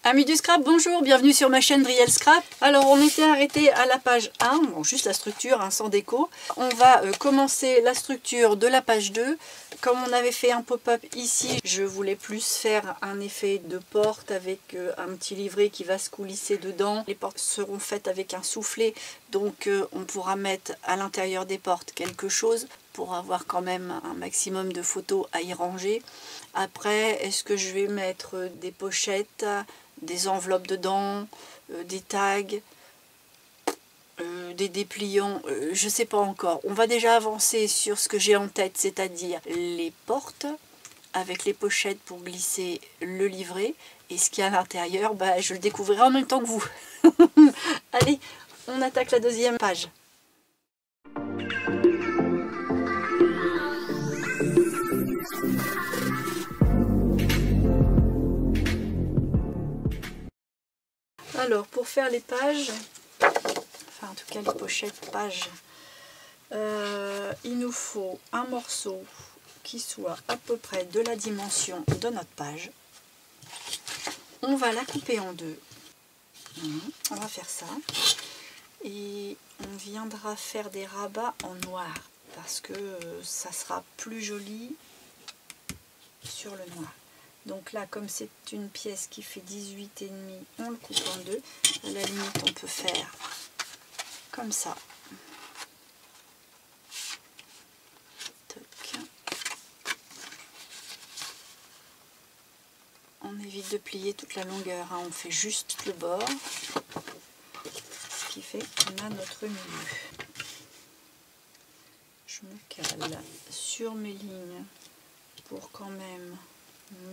Amis du scrap, bonjour, bienvenue sur ma chaîne Driel Scrap. Alors on était arrêté à la page 1, bon, juste la structure, sans déco. On va commencer la structure de la page 2. Comme on avait fait un pop-up ici, je voulais plus faire un effet de porte avec un petit livret qui va se coulisser dedans. Les portes seront faites avec un soufflet, donc on pourra mettre à l'intérieur des portes quelque chose pour avoir quand même un maximum de photos à y ranger. Après, est-ce que je vais mettre des pochettes, des enveloppes dedans, des tags, des dépliants, je ne sais pas encore. On va déjà avancer sur ce que j'ai en tête, c'est-à-dire les portes avec les pochettes pour glisser le livret. Et ce qu'il y a à l'intérieur, je le découvrirai en même temps que vous. Allez, on attaque la deuxième page. Alors, pour faire les pages, enfin en tout cas les pochettes pages, il nous faut un morceau qui soit à peu près de la dimension de notre page. On va la couper en deux. On va faire ça. Et on viendra faire des rabats en noir parce que ça sera plus joli sur le noir. Donc là, comme c'est une pièce qui fait 18,5, on le coupe en deux. À la limite, on peut faire comme ça. Toc. On évite de plier toute la longueur, on fait juste le bord. Ce qui fait qu'on a notre milieu. Je me cale sur mes lignes pour quand même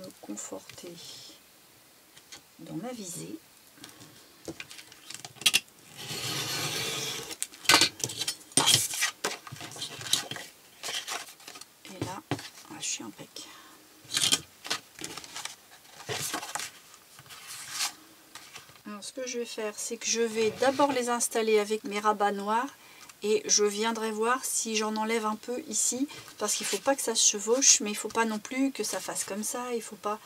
me conforter dans ma visée. Et là, je suis impec. Alors ce que je vais faire, c'est que je vais d'abord les installer avec mes rabats noirs et je viendrai voir si j'en enlève un peu ici, parce qu'il ne faut pas que ça se chevauche, mais il ne faut pas non plus que ça fasse comme ça. Il faut pas,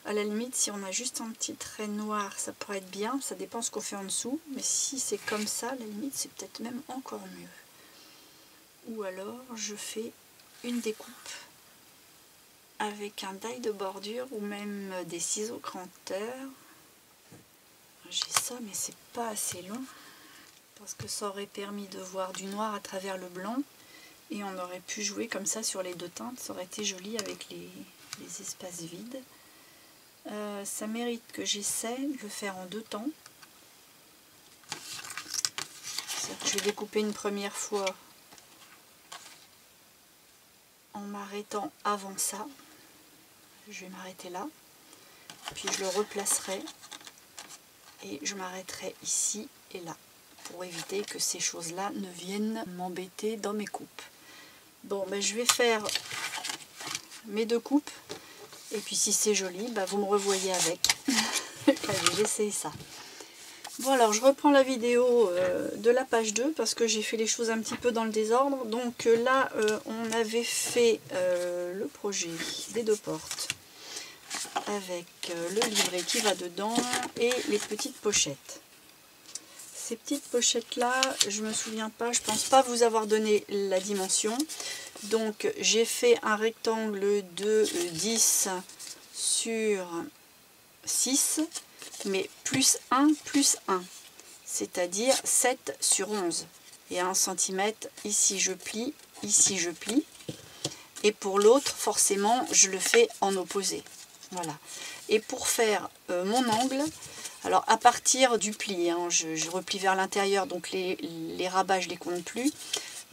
à la limite, si on a juste un petit trait noir, ça pourrait être bien, ça dépend ce qu'on fait en dessous, mais si c'est comme ça, à la limite, c'est peut-être même encore mieux. Ou alors, je fais une découpe avec un die de bordure ou même des ciseaux cranteurs. J'ai ça, mais c'est pas assez long, parce que ça aurait permis de voir du noir à travers le blanc et on aurait pu jouer comme ça sur les deux teintes, ça aurait été joli avec les espaces vides. Ça mérite que j'essaie de le faire en deux temps. Je vais découper une première fois en m'arrêtant avant ça. Je vais m'arrêter là, puis je le replacerai et je m'arrêterai ici et là, pour éviter que ces choses-là ne viennent m'embêter dans mes coupes. Bon, je vais faire mes deux coupes, et puis si c'est joli, vous me revoyez avec. Allez, j'essaye ça. Bon, alors je reprends la vidéo de la page 2, parce que j'ai fait les choses un petit peu dans le désordre. Donc là, on avait fait le projet des deux portes, avec le livret qui va dedans, et les petites pochettes. Ces petites pochettes là, je me souviens pas, je pense pas vous avoir donné la dimension. Donc j'ai fait un rectangle de 10 sur 6, mais plus 1 plus 1, c'est-à-dire 7 sur 11. Et 1 cm, ici je plie, ici je plie. Et pour l'autre, forcément, je le fais en opposé. Voilà. Et pour faire mon angle, alors à partir du pli, je replie vers l'intérieur, donc les rabats je les compte plus.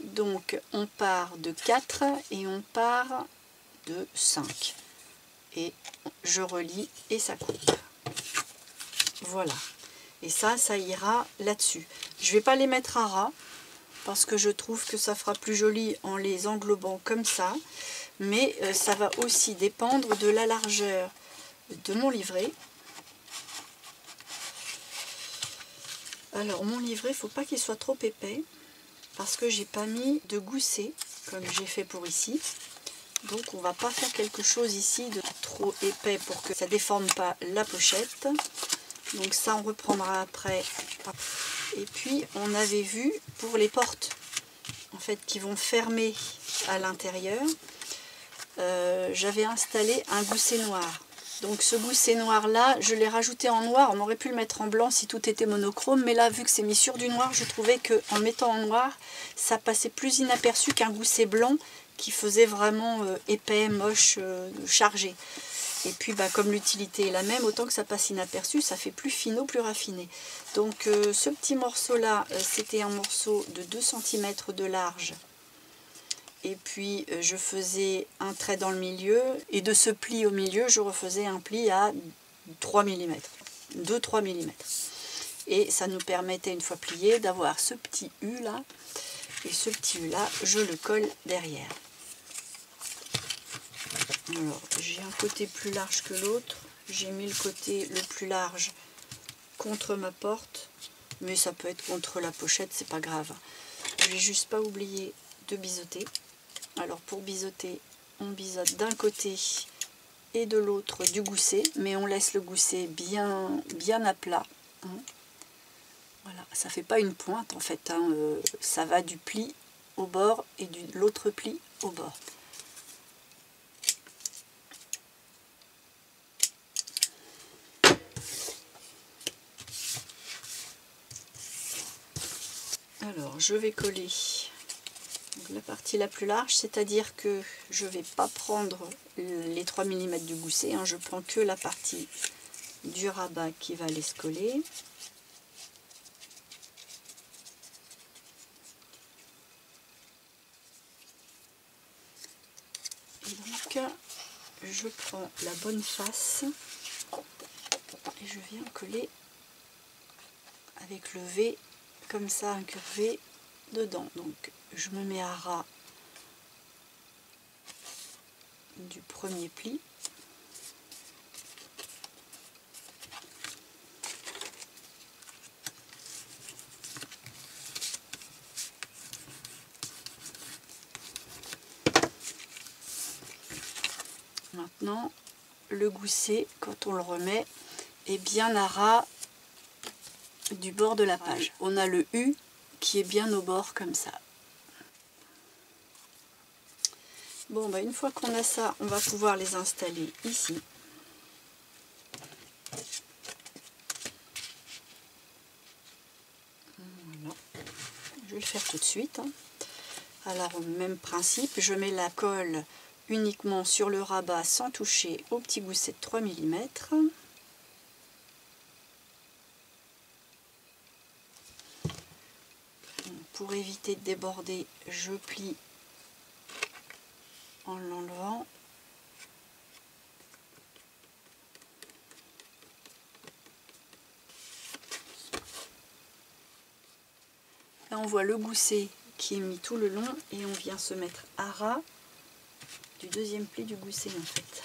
Donc on part de 4 et on part de 5. Et je relie et ça coupe. Voilà. Et ça ira là-dessus. Je ne vais pas les mettre à ras, parce que je trouve que ça fera plus joli en les englobant comme ça. Mais ça va aussi dépendre de la largeur de mon livret. Alors mon livret, il ne faut pas qu'il soit trop épais, parce que j'ai pas mis de gousset comme j'ai fait pour ici. Donc on va pas faire quelque chose ici de trop épais pour que ça déforme pas la pochette. Donc ça on reprendra après. Et puis on avait vu pour les portes en fait qui vont fermer à l'intérieur, j'avais installé un gousset noir. Donc ce gousset noir là, je l'ai rajouté en noir. On aurait pu le mettre en blanc si tout était monochrome, mais là vu que c'est mis sur du noir, je trouvais que en mettant en noir, ça passait plus inaperçu qu'un gousset blanc qui faisait vraiment épais, moche, chargé. Et puis bah, comme l'utilité est la même, autant que ça passe inaperçu, ça fait plus finot, plus raffiné. Donc ce petit morceau là, c'était un morceau de 2 cm de large. Et puis je faisais un trait dans le milieu, et de ce pli au milieu, je refaisais un pli à 3 mm, 2-3 mm. Et ça nous permettait, une fois plié, d'avoir ce petit U là, et ce petit U là, je le colle derrière. Alors, j'ai un côté plus large que l'autre, j'ai mis le côté le plus large contre ma porte, mais ça peut être contre la pochette, c'est pas grave. Je vais juste pas oublier de biseauter. Alors pour biseauter, on biseaute d'un côté et de l'autre du gousset, mais on laisse le gousset bien à plat. Hein. Voilà, ça fait pas une pointe en fait, hein. Ça va du pli au bord et de l'autre pli au bord. Alors je vais coller la partie la plus large, c'est-à-dire que je ne vais pas prendre les 3 mm du gousset, hein, je prends que la partie du rabat qui va aller se coller. Et donc je prends la bonne face et je viens coller avec le V comme ça, incurvé dedans. Donc je me mets à ras du premier pli. Maintenant, le gousset, quand on le remet, est bien à ras du bord de la page. On a le U qui est bien au bord comme ça. Bon, bah une fois qu'on a ça, on va pouvoir les installer ici. Voilà. Je vais le faire tout de suite. Hein. Alors, même principe, je mets la colle uniquement sur le rabat sans toucher au petit gousset de 3 mm. Pour éviter de déborder, je plie en l'enlevant. Là on voit le gousset qui est mis tout le long et on vient se mettre à ras du deuxième pli du gousset en fait.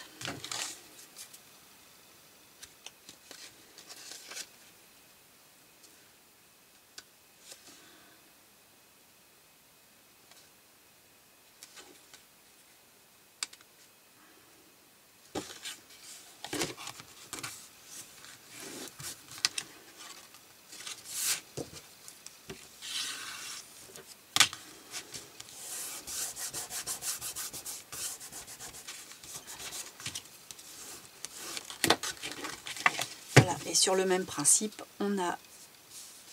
Et sur le même principe, on a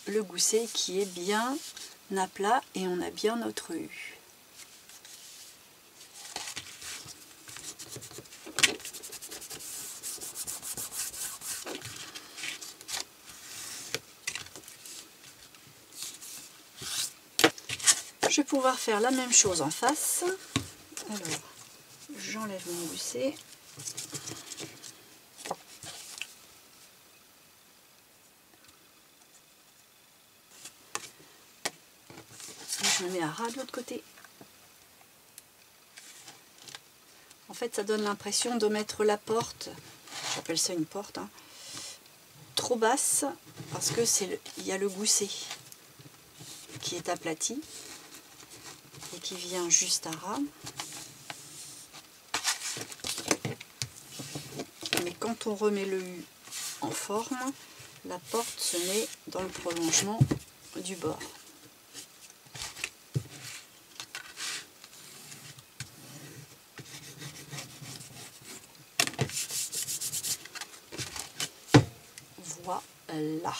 le gousset qui est bien à plat et on a bien notre U. Je vais pouvoir faire la même chose en face. Alors, j'enlève mon gousset. Je me mets à ras de l'autre côté. En fait, ça donne l'impression de mettre la porte, j'appelle ça une porte, hein, trop basse, parce que il y a le gousset qui est aplati et qui vient juste à ras. quand on remet le U en forme, la porte se met dans le prolongement du bord. Voilà.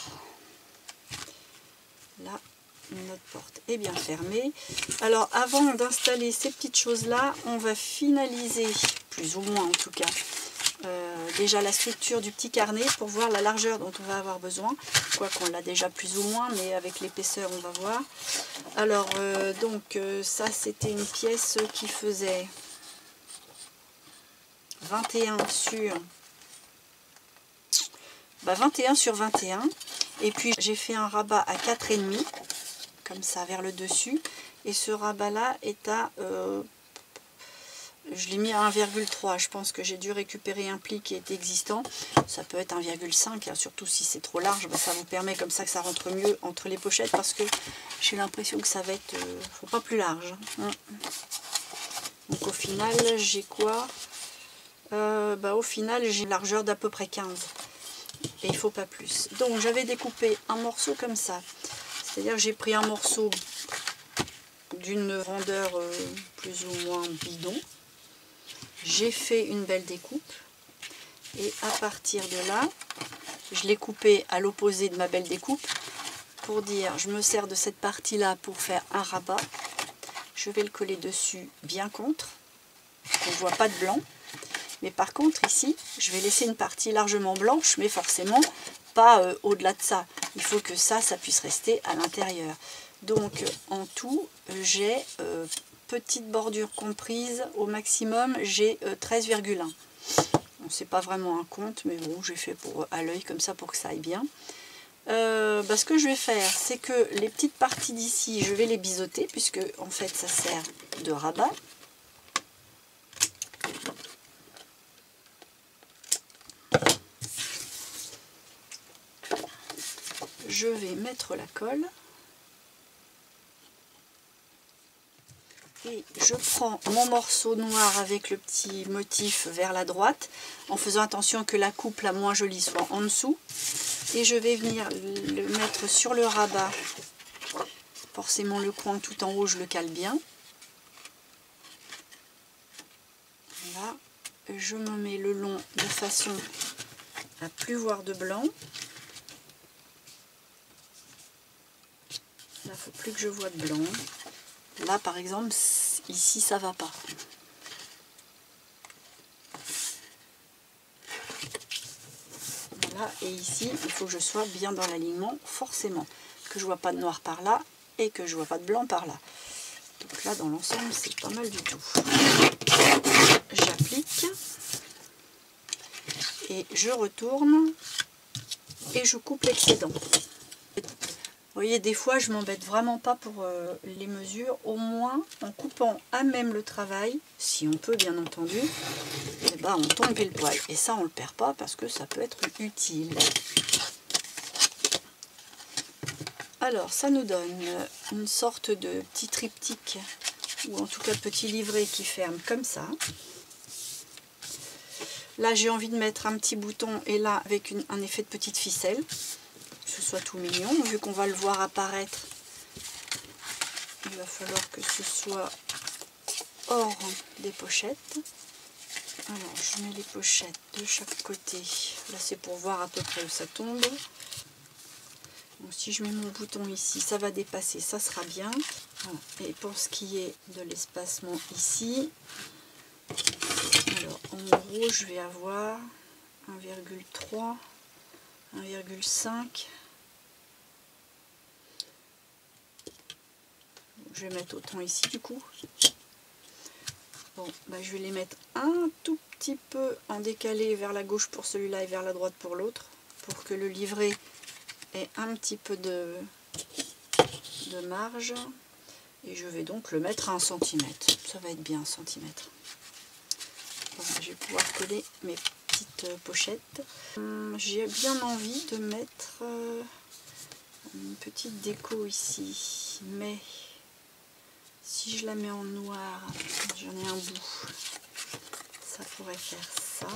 Là, notre porte est bien fermée. Alors, avant d'installer ces petites choses-là, on va finaliser, plus ou moins en tout cas, déjà la structure du petit carnet pour voir la largeur dont on va avoir besoin. Quoi qu'on l'a déjà plus ou moins, mais avec l'épaisseur, on va voir. Alors, ça, c'était une pièce qui faisait 21 sur... 21 sur 21, et puis j'ai fait un rabat à 4,5 comme ça vers le dessus, et ce rabat là est à je l'ai mis à 1,3. je pense que j'ai dû récupérer un pli qui est existant, ça peut être 1,5 hein, surtout si c'est trop large, ça vous permet comme ça que ça rentre mieux entre les pochettes, parce que j'ai l'impression que ça va être faut pas plus large hein. Donc au final j'ai quoi, au final j'ai une largeur d'à peu près 15. Et il ne faut pas plus. Donc j'avais découpé un morceau comme ça. C'est-à-dire que j'ai pris un morceau d'une grandeur plus ou moins bidon. J'ai fait une belle découpe. Et à partir de là, je l'ai coupé à l'opposé de ma belle découpe. Pour dire, je me sers de cette partie-là pour faire un rabat. Je vais le coller dessus bien contre. On ne voit pas de blanc. Mais par contre ici, je vais laisser une partie largement blanche, mais forcément pas au-delà de ça. Il faut que ça puisse rester à l'intérieur. Donc en tout, j'ai petite bordure comprise, au maximum j'ai 13,1. Bon, c'est pas vraiment un compte, mais bon, j'ai fait à l'œil comme ça pour que ça aille bien. Ce que je vais faire, c'est que les petites parties d'ici, je vais les biseauter, puisque en fait ça sert de rabat. Je vais mettre la colle et je prends mon morceau noir avec le petit motif vers la droite en faisant attention que la coupe la moins jolie soit en dessous, et je vais venir le mettre sur le rabat. Forcément le coin tout en haut je le cale bien. Là je me mets le long de façon à plus voir de blanc. Là, il ne faut plus que je vois de blanc. Là, par exemple, ici, ça va pas. Voilà, et ici, il faut que je sois bien dans l'alignement, forcément. Que je vois pas de noir par là et que je vois pas de blanc par là. Donc là, dans l'ensemble, c'est pas mal du tout. J'applique et je retourne et je coupe l'excédent. Vous voyez, des fois, je m'embête vraiment pas pour les mesures. Au moins, en coupant à même le travail, si on peut bien entendu, on tombe pile poil. Et ça, on le perd pas parce que ça peut être utile. Alors, ça nous donne une sorte de petit triptyque, ou en tout cas petit livret qui ferme comme ça. Là, j'ai envie de mettre un petit bouton, et là, avec un effet de petite ficelle. Ce soit tout mignon, vu qu'on va le voir apparaître, il va falloir que ce soit hors des pochettes. Alors je mets les pochettes de chaque côté, là c'est pour voir à peu près où ça tombe. Donc, si je mets mon bouton ici, ça va dépasser, ça sera bien. Voilà. Et pour ce qui est de l'espacement ici, alors en gros je vais avoir 1,3, 1,5. Je vais mettre autant ici du coup. Bon, je vais les mettre un tout petit peu en décalé vers la gauche pour celui-là et vers la droite pour l'autre, pour que le livret ait un petit peu de marge. Et je vais donc le mettre à 1 cm. Ça va être bien 1 cm. Bon, je vais pouvoir coller mes petites pochettes. J'ai bien envie de mettre une petite déco ici, mais si je la mets en noir, j'en ai un bout, ça pourrait faire ça.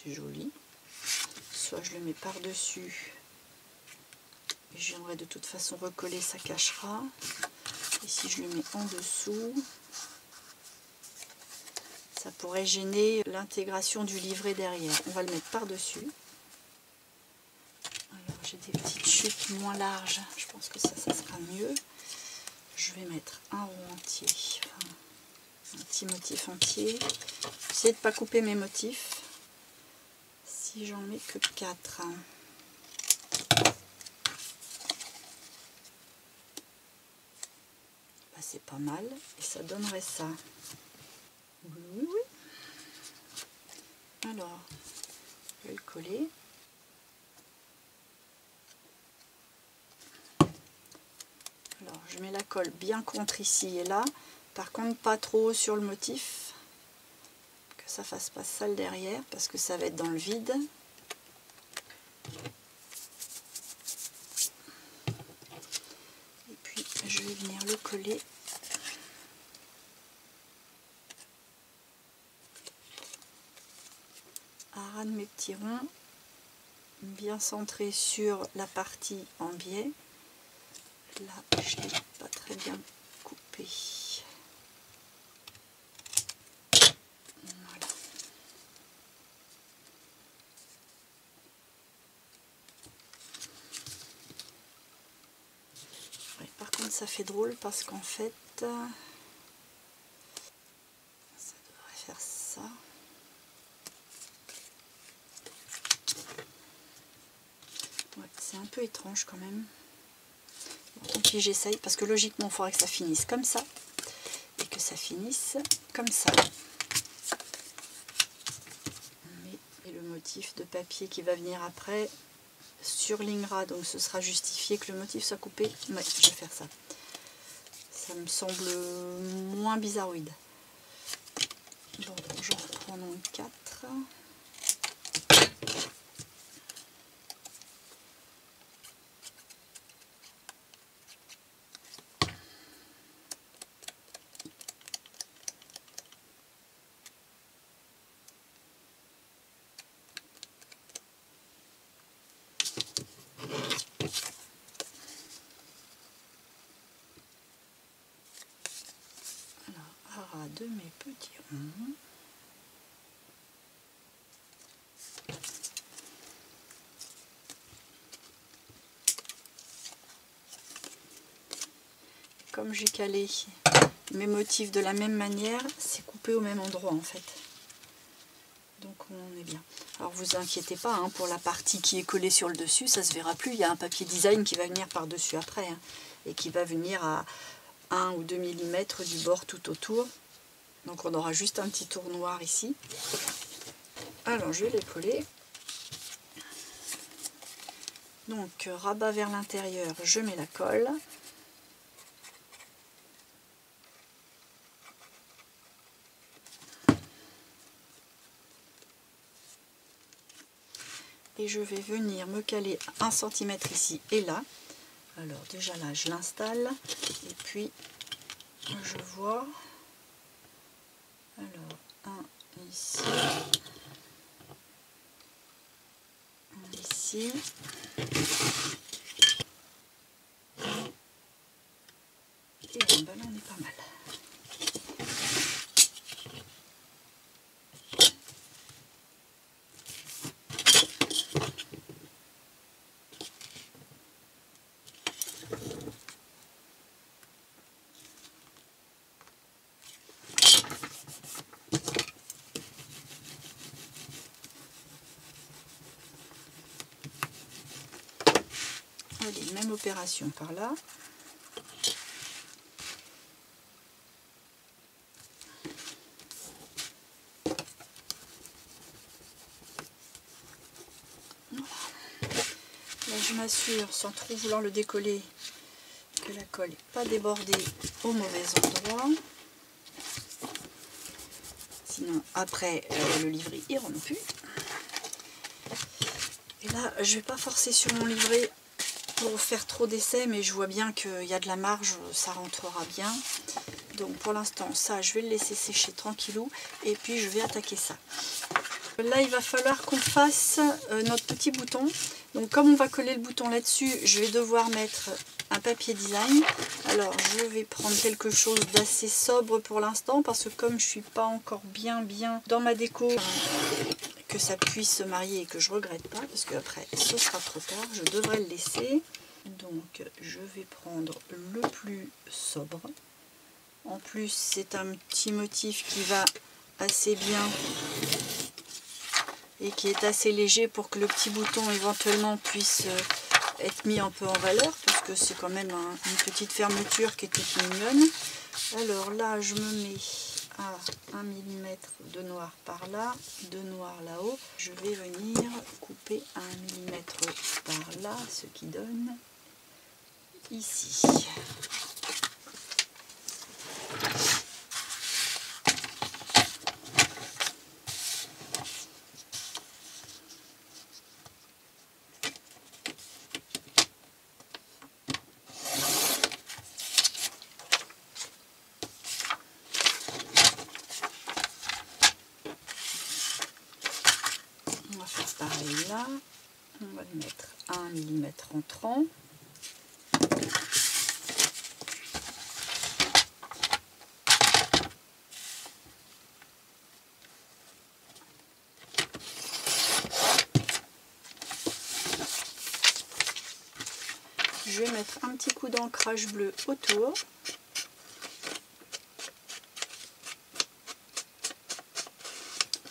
c'est joli. Soit je le mets par-dessus, et j'aimerais de toute façon recoller, ça cachera. Et si je le mets en dessous, ça pourrait gêner l'intégration du livret derrière. On va le mettre par-dessus. Alors j'ai des petites chutes moins larges, je pense que ça sera mieux. Je vais mettre un rond entier, enfin, un petit motif entier. J'essaie de ne pas couper mes motifs. Si j'en mets que 4. Bah, c'est pas mal et ça donnerait ça. Oui, oui, oui. Alors, je vais le coller. Alors, je mets la colle bien contre ici et là. Par contre, pas trop sur le motif. Que ça fasse pas sale derrière parce que ça va être dans le vide. Et puis, je vais venir le coller. À ras de mes petits ronds. Bien centré sur la partie en biais. Là, je n'ai pas très bien coupé. Voilà. Ouais, par contre, ça fait drôle parce qu'en fait, ça devrait faire ça. Ouais, c'est un peu étrange quand même. Tant pis, j'essaye parce que logiquement il faudrait que ça finisse comme ça et que ça finisse comme ça. Et le motif de papier qui va venir après surlignera, donc ce sera justifié que le motif soit coupé. Ouais, je vais faire ça. Ça me semble moins bizarroïde. Bon, j'en reprends donc 4. De mes petits ronds. Comme j'ai calé mes motifs de la même manière, c'est coupé au même endroit en fait. Donc on est bien. Alors vous inquiétez pas, hein, pour la partie qui est collée sur le dessus, ça se verra plus. Il y a un papier design qui va venir par-dessus après, hein, et qui va venir à 1 ou 2 mm du bord tout autour. Donc on aura juste un petit tour noir ici. Alors je vais les coller. Donc rabat vers l'intérieur, je mets la colle. Et je vais venir me caler 1 cm ici et là. Alors déjà là je l'installe et puis je vois. Alors un ici. Ici. Et bon, ben là on est pas mal. Allez, même opération par là. Voilà. Là, je m'assure, sans trop vouloir le décoller, que la colle n'est pas débordée au mauvais endroit. Sinon, après, le livret il rentre plus. Et là, je vais pas forcer sur mon livret pour faire trop d'essais, mais je vois bien qu'il y a de la marge, ça rentrera bien. Donc pour l'instant, ça, je vais le laisser sécher tranquillou, et puis je vais attaquer ça. Là il va falloir qu'on fasse notre petit bouton. Donc comme on va coller le bouton là-dessus, je vais devoir mettre un papier design. Alors je vais prendre quelque chose d'assez sobre pour l'instant, parce que comme je suis pas encore bien dans ma déco, que ça puisse se marier et que je regrette pas, parce que après ce sera trop tard, je devrais le laisser. Donc je vais prendre le plus sobre. En plus c'est un petit motif qui va assez bien et qui est assez léger pour que le petit bouton éventuellement puisse être mis un peu en valeur, parce que c'est quand même une petite fermeture qui est toute mignonne. Alors là je me mets à 1 mm de noir par là, de noir là-haut. Je vais venir couper 1 mm par là, ce qui donne ici. On va faire pareil là, on va le mettre à 1 mm entrant. Je vais mettre un petit coup d'ancrage bleu autour.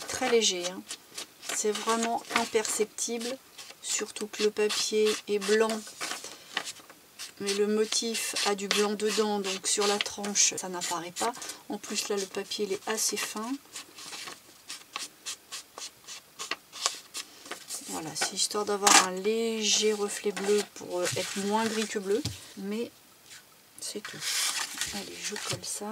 Très léger, hein. C'est vraiment imperceptible, surtout que le papier est blanc, mais le motif a du blanc dedans, donc sur la tranche ça n'apparaît pas. En plus là le papier il est assez fin. Voilà, c'est histoire d'avoir un léger reflet bleu pour être moins gris que bleu, mais c'est tout. Allez, je colle ça.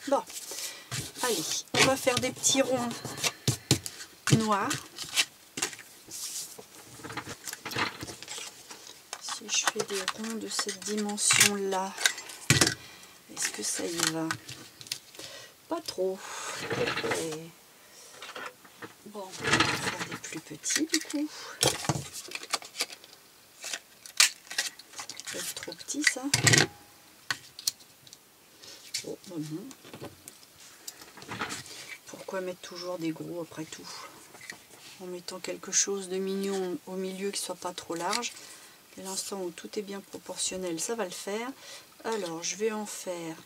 Bon, allez, on va faire des petits ronds noirs. Si je fais des ronds de cette dimension-là, est-ce que ça y va? Pas trop. Et bon, on va faire des plus petits du coup. Ça peut être trop petit ça. Oh, bon. Pourquoi mettre toujours des gros après tout? En mettant quelque chose de mignon au milieu qui soit pas trop large. Dès l'instant où tout est bien proportionnel, ça va le faire. Alors je vais en faire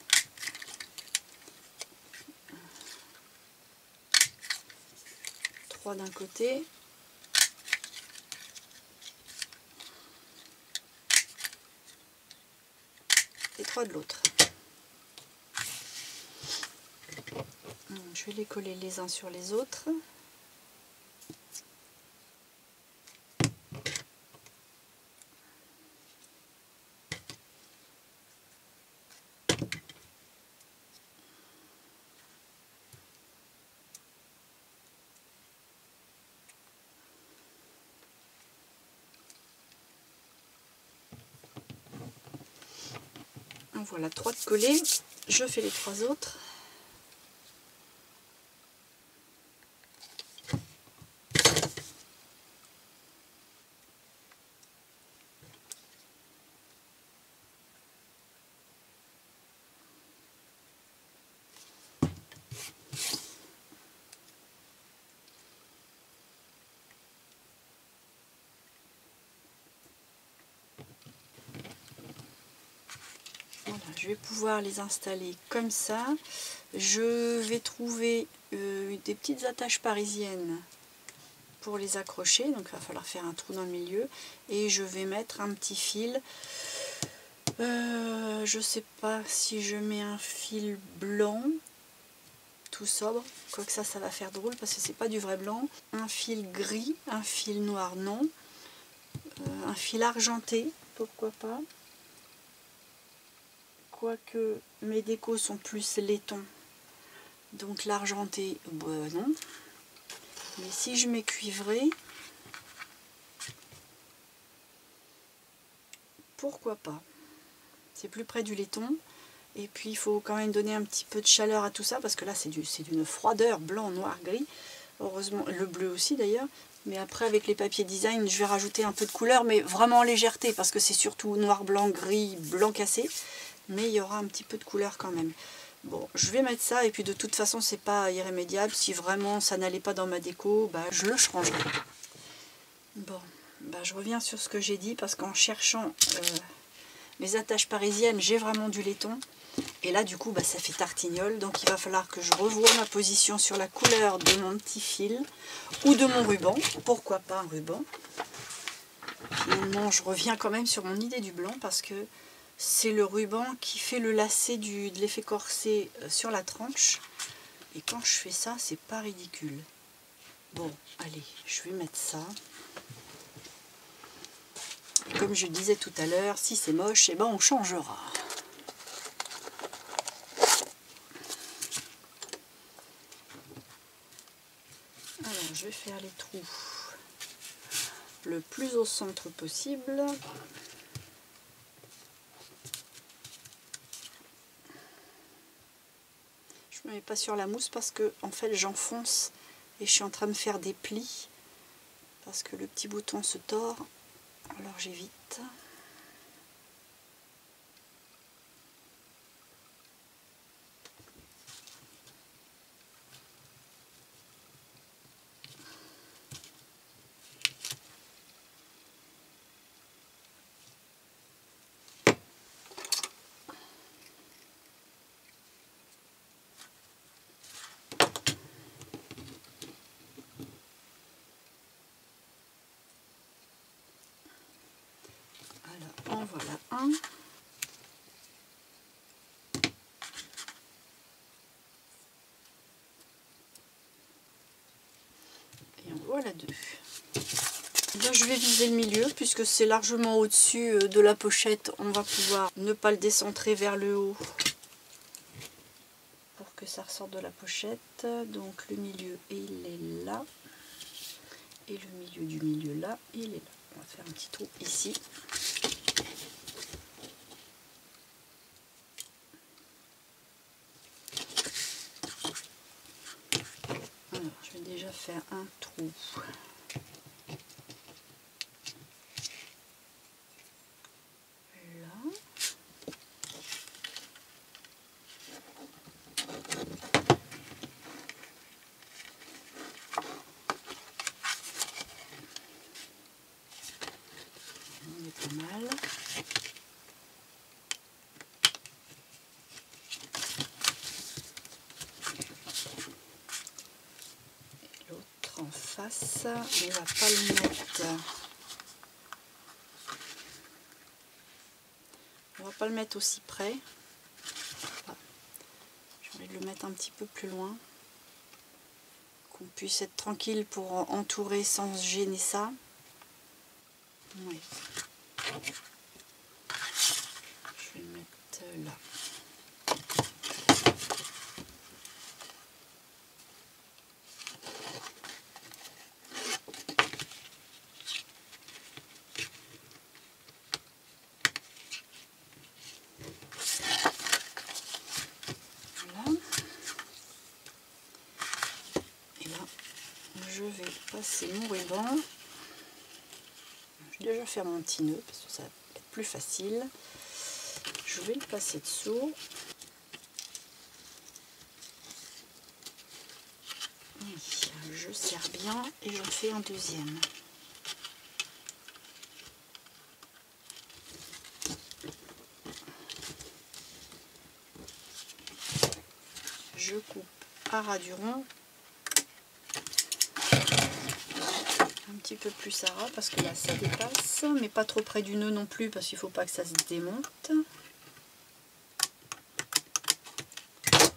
trois d'un côté et 3 de l'autre. Je vais les coller les uns sur les autres. Voilà, 3 de collés. Je fais les 3 autres. Voilà, je vais pouvoir les installer comme ça. Je vais trouver des petites attaches parisiennes pour les accrocher, donc il va falloir faire un trou dans le milieu, et je vais mettre un petit fil. Je sais pas si je mets un fil blanc tout sobre, quoique ça va faire drôle parce que c'est pas du vrai blanc. Un fil gris, un fil noir non, un fil argenté, pourquoi pas. Quoique mes décos sont plus laiton, donc l'argenté, bah non. Mais si je mets cuivré, pourquoi pas. C'est plus près du laiton. Et puis il faut quand même donner un petit peu de chaleur à tout ça, parce que là c'est d'une froideur, blanc, noir, gris. Heureusement, le bleu aussi d'ailleurs. Mais après avec les papiers design, je vais rajouter un peu de couleur, mais vraiment en légèreté, parce que c'est surtout noir, blanc, gris, blanc cassé. Mais il y aura un petit peu de couleur quand même. Bon, je vais mettre ça, et puis de toute façon c'est pas irrémédiable. Si vraiment ça n'allait pas dans ma déco, bah, je le changerai. Bon, bah, je reviens sur ce que j'ai dit, parce qu'en cherchant mes attaches parisiennes, j'ai vraiment du laiton. Et là du coup bah, ça fait tartignole, donc il va falloir que je revoie ma position sur la couleur de mon petit fil ou de mon ruban, pourquoi pas un ruban. Finalement je reviens quand même sur mon idée du blanc, parce que c'est le ruban qui fait le lacet de l'effet corset sur la tranche, et quand je fais ça c'est pas ridicule. Bon allez, je vais mettre ça. Et comme je disais tout à l'heure, si c'est moche, eh ben on changera. Alors, je vais faire les trous le plus au centre possible. Je ne me mets pas sur la mousse parce que en fait j'enfonce et je suis en train de faire des plis parce que le petit bouton se tord. Alors j'évite. En voilà un. Et en voilà deux. Bien, je vais viser le milieu puisque c'est largement au-dessus de la pochette. On va pouvoir ne pas le décentrer vers le haut pour que ça ressorte de la pochette. Donc le milieu il est là. Et le milieu du milieu là, il est là. On va faire un petit trou ici. Alors, je vais déjà faire un trou. Là. On est pas mal. En face, on va pas le mettre. On va pas le mettre aussi près. J'ai envie de le mettre un petit peu plus loin, qu'on puisse être tranquille pour entourer sans gêner ça. Oui. Je vais le mettre là. Je vais passer mon ruban. Je vais déjà faire mon petit nœud parce que ça va être plus facile. Je vais le passer dessous. Et je serre bien et j'en fais un deuxième. Je coupe à ras du rond. Un petit peu plus à ras parce que là ça dépasse, mais pas trop près du nœud non plus parce qu'il ne faut pas que ça se démonte.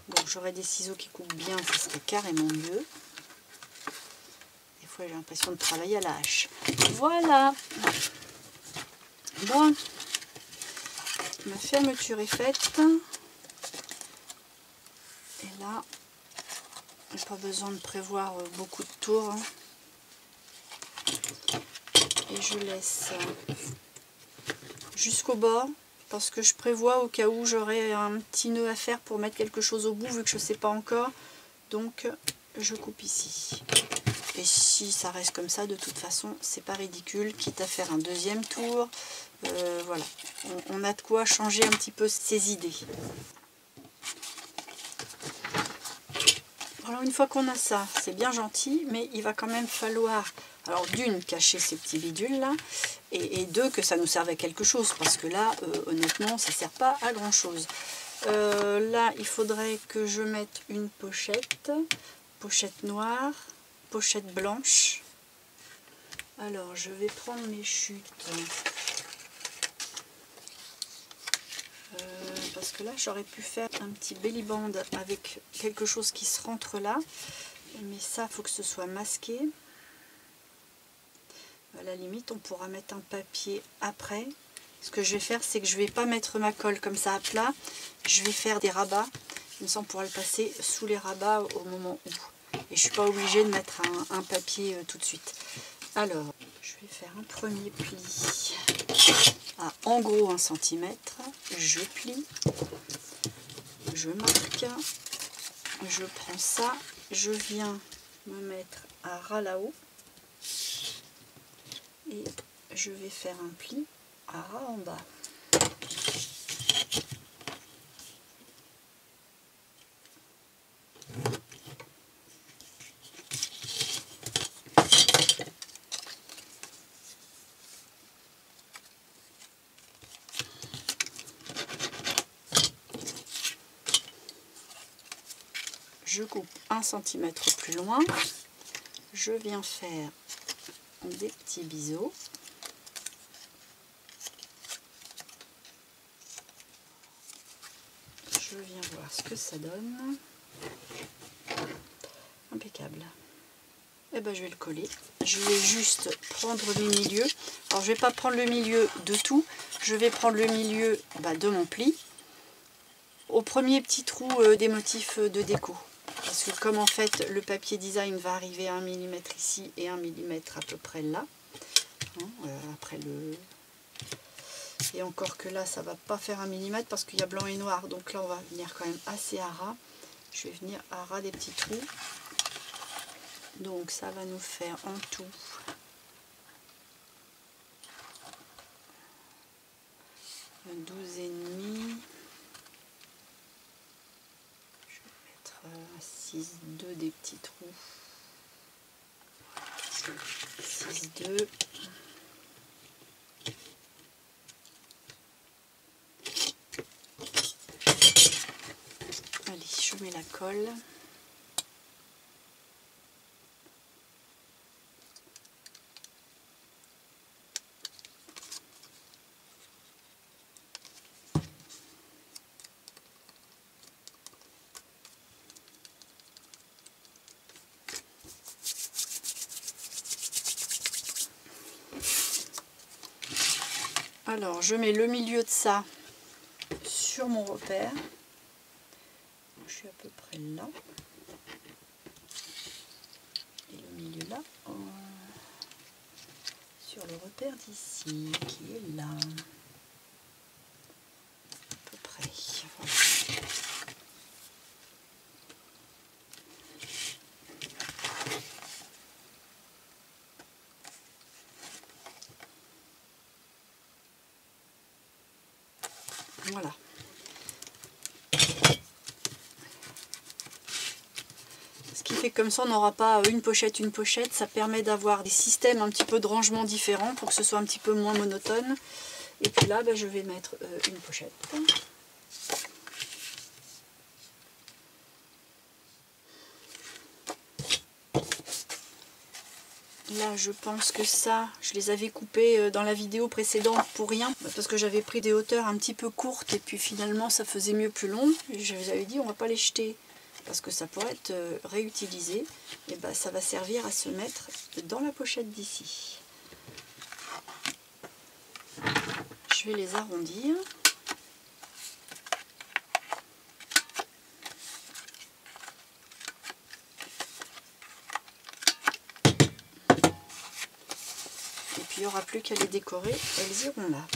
Bon, j'aurais des ciseaux qui coupent bien, ça serait carrément mieux. Des fois j'ai l'impression de travailler à la hache. Voilà. Bon, ma fermeture est faite. Et là, j'ai pas besoin de prévoir beaucoup de tours. Hein. Et je laisse jusqu'au bord. Parce que je prévois au cas où j'aurai un petit nœud à faire pour mettre quelque chose au bout, vu que je ne sais pas encore. Donc je coupe ici. Et si ça reste comme ça, de toute façon, c'est pas ridicule, quitte à faire un deuxième tour. Voilà, on a de quoi changer un petit peu ses idées. Alors une fois qu'on a ça, c'est bien gentil, mais il va quand même falloir, alors d'une, cacher ces petits bidules là, et deux, que ça nous serve à quelque chose, parce que là, honnêtement, ça ne sert pas à grand chose. Là, il faudrait que je mette une pochette noire, pochette blanche. Alors, je vais prendre mes chutes. Parce que là, j'aurais pu faire un petit belly band avec quelque chose qui se rentre là. Mais ça, il faut que ce soit masqué. À la limite, on pourra mettre un papier après. Ce que je vais faire, c'est que je ne vais pas mettre ma colle comme ça à plat. Je vais faire des rabats. Comme ça, on pourra le passer sous les rabats au moment où. Et je ne suis pas obligée de mettre un papier tout de suite. Alors, je vais faire un premier pli à en gros 1 cm. Je plie. Je marque. Je prends ça. Je viens me mettre à ras là-haut. Et je vais faire un pli à ras en bas. Je coupe 1 cm plus loin. Je viens faire des petits biseaux. Je viens voir ce que ça donne. Impeccable. Et ben je vais le coller. Je vais juste prendre mes milieux. Alors je vais pas prendre le milieu de tout. Je vais prendre le milieu de mon pli. Au premier petit trou des motifs de déco. Parce que comme en fait le papier design va arriver à 1 mm ici et 1 mm à peu près là. Hein, après le... Et encore que là ça va pas faire 1 mm parce qu'il y a blanc et noir. Donc là on va venir quand même assez à ras. Je vais venir à ras des petits trous. Donc ça va nous faire en tout 12,5. Je vais mettre 6,2 des petits trous. 6,2. Allez, je mets la colle. Alors, je mets le milieu de ça sur mon repère. Je suis à peu près là. Et le milieu là, sur le repère d'ici, qui est là. À peu près. Voilà. Voilà. Ce qui fait que comme ça on n'aura pas une pochette, ça permet d'avoir des systèmes un petit peu de rangement différents pour que ce soit un petit peu moins monotone. Et puis là je vais mettre une pochette. Là je pense que ça, je les avais coupés dans la vidéo précédente pour rien, parce que j'avais pris des hauteurs un petit peu courtes et puis finalement ça faisait mieux plus long. Je vous avais dit on va pas les jeter parce que ça pourrait être réutilisé, et ben ça va servir à se mettre dans la pochette d'ici. Je vais les arrondir. Et puis il n'y aura plus qu'à les décorer, elles iront là.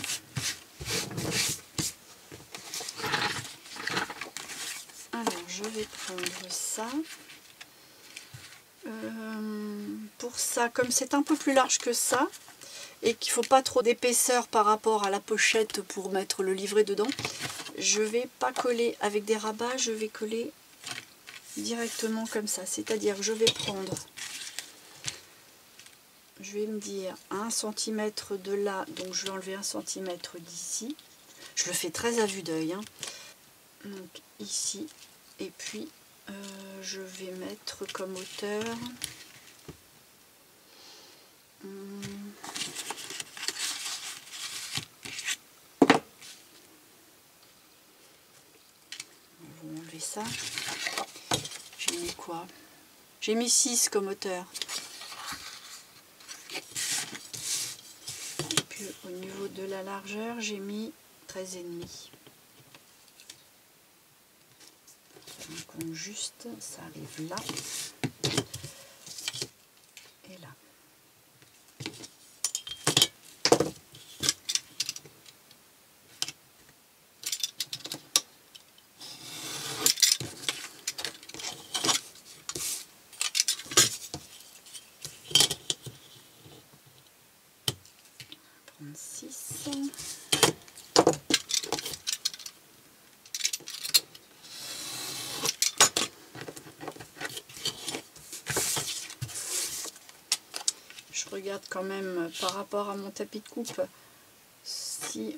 Alors je vais prendre ça. Pour ça, comme c'est un peu plus large que ça, et qu'il ne faut pas trop d'épaisseur par rapport à la pochette pour mettre le livret dedans, je ne vais pas coller avec des rabats, je vais coller directement comme ça. C'est-à-dire que je vais prendre, je vais me dire 1 cm de là, donc je vais enlever 1 cm d'ici. Je le fais très à vue d'œil, hein. Donc ici, et puis je vais mettre comme hauteur on va enlever ça. J'ai mis quoi? J'ai mis 6 comme hauteur. Et puis au niveau de la largeur, j'ai mis 13,5. Donc juste, ça arrive là et là. Je regarde quand même par rapport à mon tapis de coupe si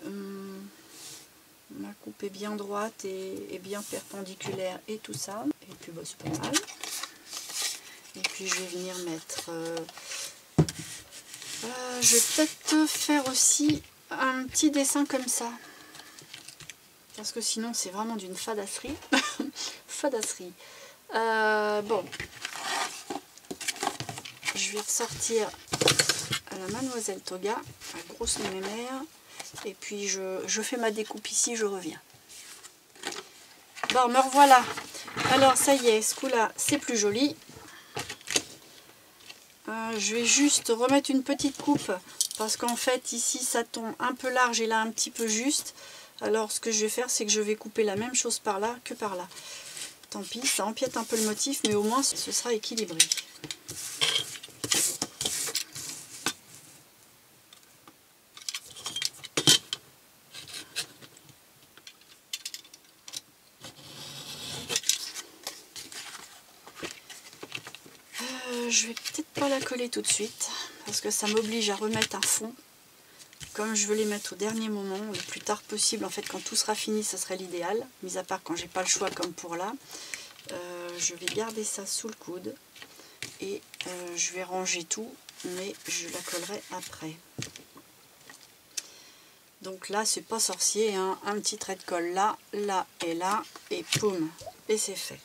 ma coupe est bien droite et bien perpendiculaire et tout ça. Et puis bah, c'est pas mal. Et puis je vais venir mettre... je vais peut-être faire aussi un petit dessin comme ça. Parce que sinon c'est vraiment d'une fadasserie. Fadasserie. Bon. Je vais ressortir à la Mademoiselle Toga, la grosse mémère. Et puis je fais ma découpe ici, je reviens. Bon, me revoilà. Alors ça y est, ce coup-là, c'est plus joli. Je vais juste remettre une petite coupe parce qu'en fait ici ça tombe un peu large et là un petit peu juste. Alors ce que je vais faire, c'est que je vais couper la même chose par là que par là. Tant pis, ça empiète un peu le motif, mais au moins ce sera équilibré. Je vais peut-être pas la coller tout de suite parce que ça m'oblige à remettre un fond. Comme je veux les mettre au dernier moment, le plus tard possible, en fait quand tout sera fini, ça serait l'idéal, mis à part quand j'ai pas le choix comme pour là. Je vais garder ça sous le coude et je vais ranger tout, mais je la collerai après. Donc là c'est pas sorcier, hein. Un petit trait de colle là, là et poum, et c'est fait.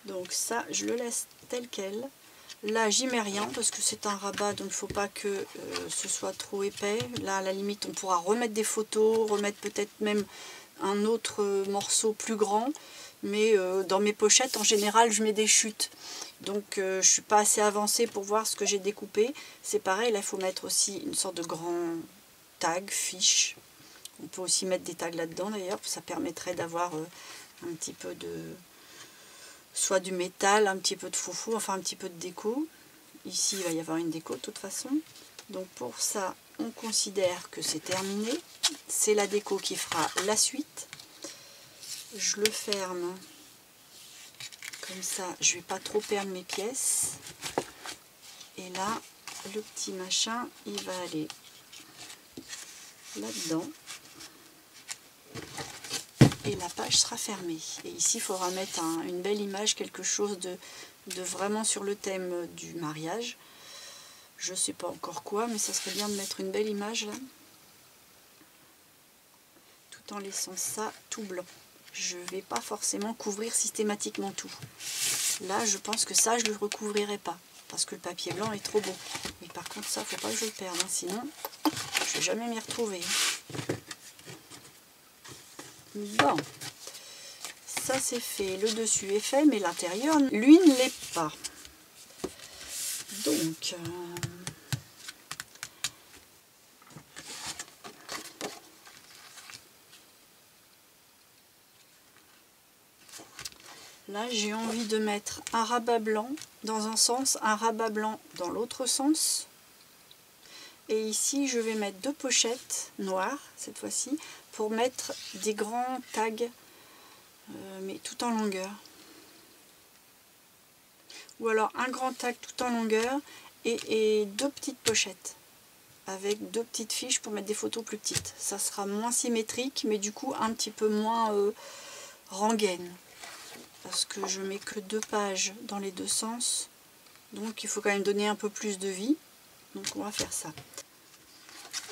Donc ça je le laisse tel quel. Là j'y mets rien parce que c'est un rabat, donc il ne faut pas que ce soit trop épais. Là à la limite on pourra remettre des photos, remettre peut-être même un autre morceau plus grand. Mais dans mes pochettes en général je mets des chutes. Donc je ne suis pas assez avancée pour voir ce que j'ai découpé. C'est pareil, là il faut mettre aussi une sorte de grand tag, fiche. On peut aussi mettre des tags là-dedans d'ailleurs, ça permettrait d'avoir un petit peu de... soit du métal, un petit peu de foufou, enfin un petit peu de déco. Ici il va y avoir une déco de toute façon. Donc pour ça on considère que c'est terminé. C'est la déco qui fera la suite. Je le ferme comme ça, je ne vais pas trop perdre mes pièces. Et là le petit machin il va aller là-dedans. Et la page sera fermée. Et ici, il faudra mettre une belle image, quelque chose de vraiment sur le thème du mariage. Je ne sais pas encore quoi, mais ça serait bien de mettre une belle image là. Tout en laissant ça tout blanc. je ne vais pas forcément couvrir systématiquement tout. Là, je pense que ça, je ne le recouvrirai pas, parce que le papier blanc est trop beau. Mais par contre, ça, faut pas que je le perde, hein, sinon, je ne vais jamais m'y retrouver. Bon, ça c'est fait, le dessus est fait, mais l'intérieur, lui, ne l'est pas. Donc, là, j'ai envie de mettre un rabat blanc dans un sens, un rabat blanc dans l'autre sens. Et ici, je vais mettre 2 pochettes noires, cette fois-ci, pour mettre des grands tags, mais tout en longueur. Ou alors un grand tag tout en longueur et 2 petites pochettes, avec 2 petites fiches pour mettre des photos plus petites. Ça sera moins symétrique, mais du coup un petit peu moins rengaine. Parce que je mets que 2 pages dans les 2 sens, donc il faut quand même donner un peu plus de vie. Donc on va faire ça.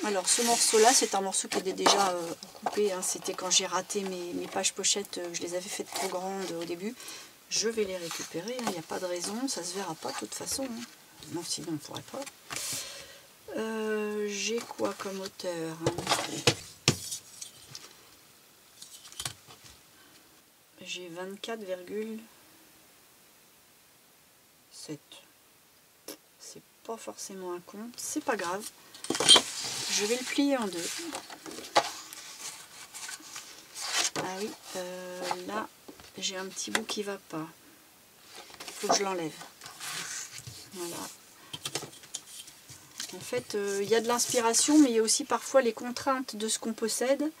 Alors ce morceau là, c'est un morceau qui était déjà coupé, hein. C'était quand j'ai raté mes pages pochettes, je les avais faites trop grandes au début. Je vais les récupérer, il n'y a pas de raison, ça se verra pas de toute façon, hein. Non, sinon on ne pourrait pas. J'ai quoi comme hauteur, hein? J'ai 24,7. C'est pas forcément un compte, c'est pas grave. Je vais le plier en 2. Ah oui, là j'ai un petit bout qui va pas. Il faut que je l'enlève. Voilà. En fait, il y a de l'inspiration, mais il y a aussi parfois les contraintes de ce qu'on possède.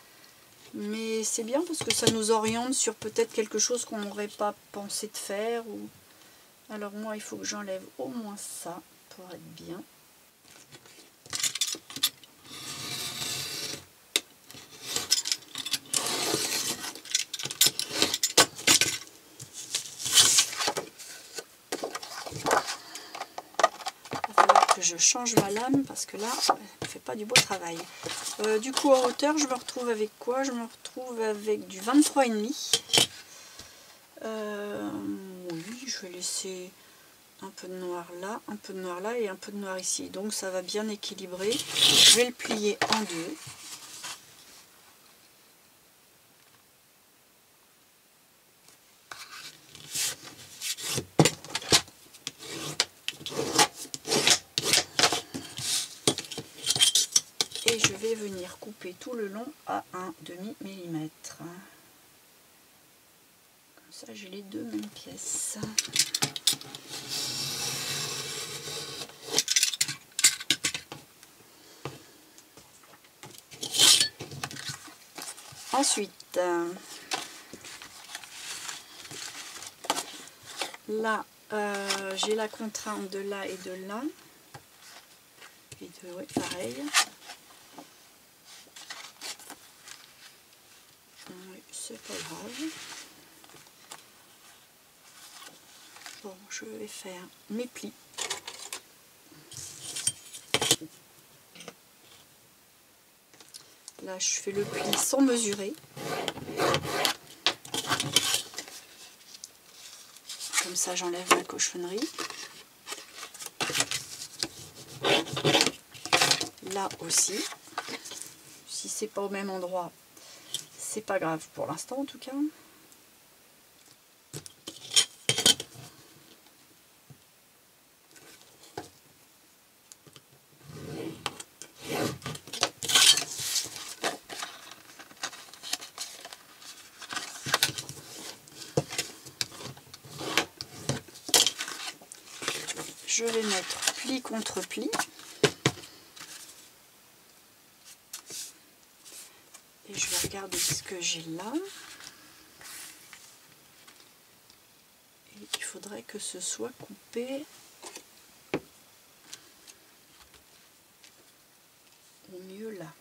Mais c'est bien parce que ça nous oriente sur peut-être quelque chose qu'on n'aurait pas pensé de faire. Ou... Alors moi, il faut que j'enlève au moins ça pour être bien. Je change ma lame parce que là, elle ne fait pas du beau travail. Du coup, en hauteur, je me retrouve avec quoi? Je me retrouve avec du 23,5. Oui, je vais laisser un peu de noir là, un peu de noir là et un peu de noir ici. Donc ça va bien équilibrer. Je vais le plier en 2. Et je vais venir couper tout le long à 1/2 millimètre. Comme ça, j'ai les 2 mêmes pièces. Ensuite, là, j'ai la contrainte de là et de là. Et de, ouais, pareil. C'est pas grave. Bon, je vais faire mes plis. Là, je fais le pli sans mesurer. Comme ça, j'enlève la cochonnerie. Là aussi. Si c'est pas au même endroit, c'est pas grave pour l'instant en tout cas. Je vais mettre pli contre pli. Et je vais regarder ce que j'ai là. Et il faudrait que ce soit coupé au mieux là.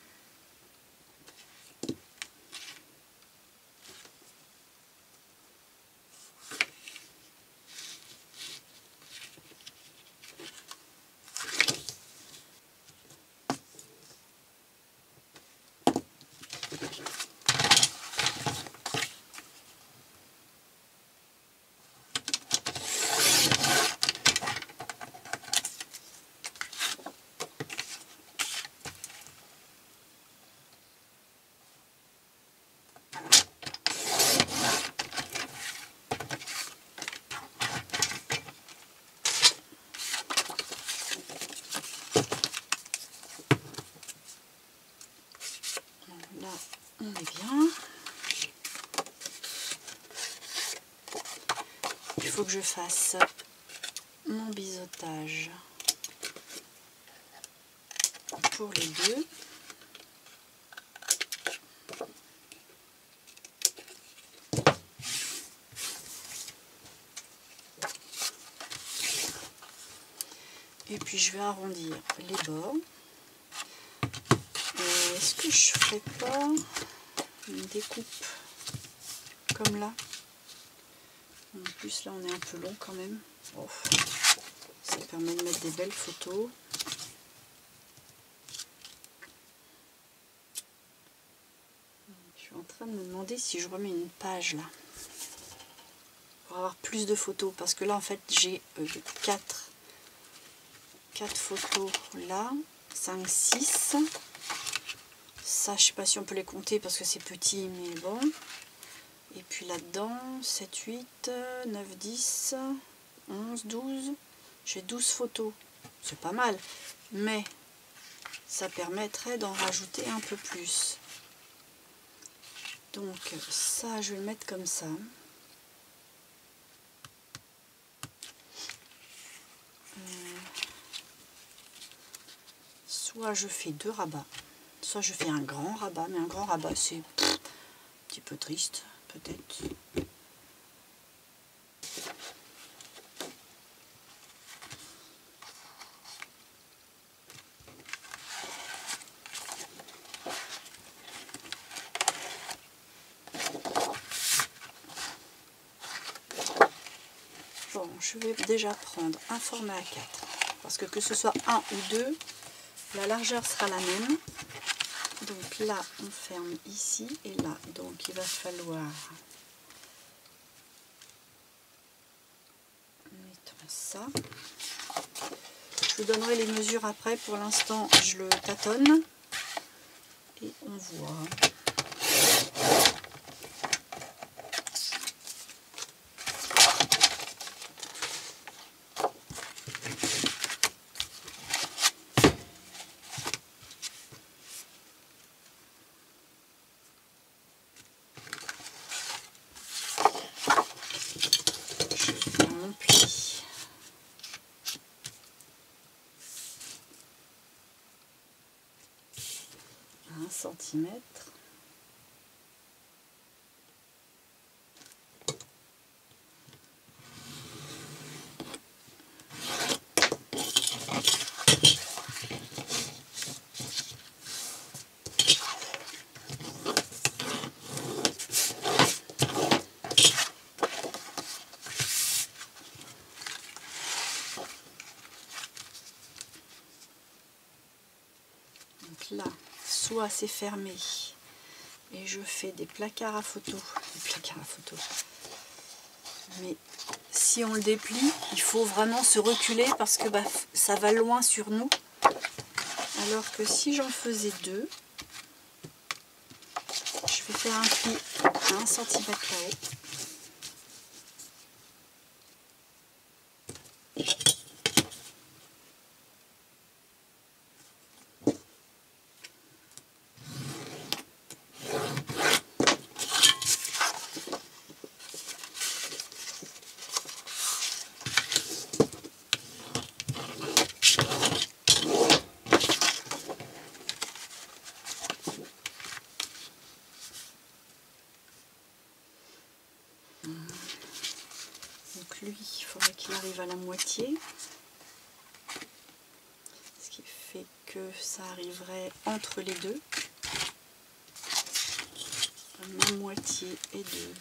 On est bien. Il faut que je fasse mon biseautage pour les deux. Et puis je vais arrondir les bords. Est-ce que je ferais pas une découpe comme là? En plus là on est un peu long quand même. Oh, ça permet de mettre des belles photos. Je suis en train de me demander si je remets une page là pour avoir plus de photos, parce que là en fait j'ai 4 photos là, 5, 6. Ça je sais pas si on peut les compter parce que c'est petit, mais bon. Et puis là-dedans 7, 8, 9, 10, 11, 12. J'ai 12 photos. C'est pas mal, mais ça permettrait d'en rajouter un peu plus. Donc ça je vais le mettre comme ça. Soit je fais 2 rabats, soit je fais un grand rabat, mais un grand rabat c'est un petit peu triste peut-être. Bon, je vais déjà prendre un format A4, parce que ce soit 1 ou 2, la largeur sera la même. Donc là on ferme ici et là, donc il va falloir mettre ça. Je vous donnerai les mesures après, pour l'instant je le tâtonne et on voit. Mon pli. 1 centimètre. Là, soit c'est fermé et je fais des placards à photos, mais si on le déplie, il faut vraiment se reculer parce que ça va loin sur nous, alors que si j'en faisais 2, je vais faire un pli à 1 cm là-haut. Donc lui, il faudrait qu'il arrive à la moitié, ce qui fait que ça arriverait entre les deux, la moitié et 2.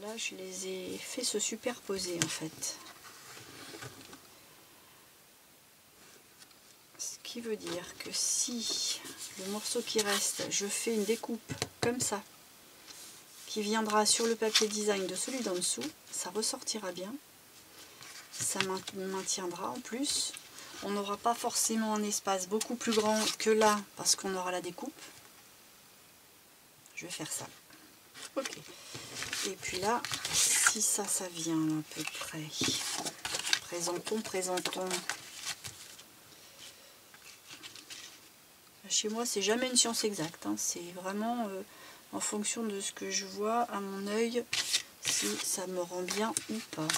Là, je les ai fait se superposer en fait. Ce qui veut dire que si le morceau qui reste, je fais une découpe comme ça, qui viendra sur le papier design de celui d'en dessous, ça ressortira bien. Ça maintiendra en plus. On n'aura pas forcément un espace beaucoup plus grand que là, parce qu'on aura la découpe. Je vais faire ça. Ok. Et puis là, si ça vient à peu près. Présentons. Chez moi, c'est jamais une science exacte. Hein. C'est vraiment en fonction de ce que je vois à mon œil, si ça me rend bien ou pas.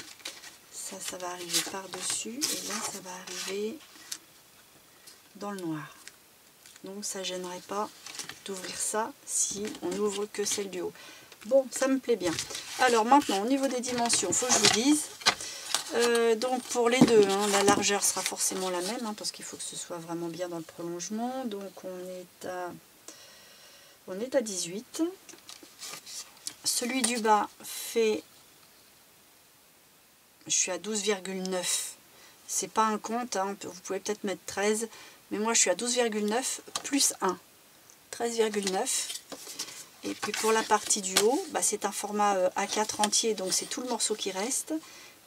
Ça va arriver par-dessus et là, ça va arriver dans le noir. Donc, ça gênerait pas d'ouvrir ça si on n'ouvre que celle du haut. Bon, ça me plaît bien. Alors maintenant, au niveau des dimensions, il faut que je vous dise. Donc pour les deux, hein, la largeur sera forcément la même, hein, parce qu'il faut que ce soit vraiment bien dans le prolongement. Donc on est à 18. Celui du bas fait... Je suis à 12,9. C'est pas un compte, hein, vous pouvez peut-être mettre 13. Mais moi je suis à 12,9 plus 1. 13,9. Et puis pour la partie du haut, bah, c'est un format A4 entier, donc c'est tout le morceau qui reste.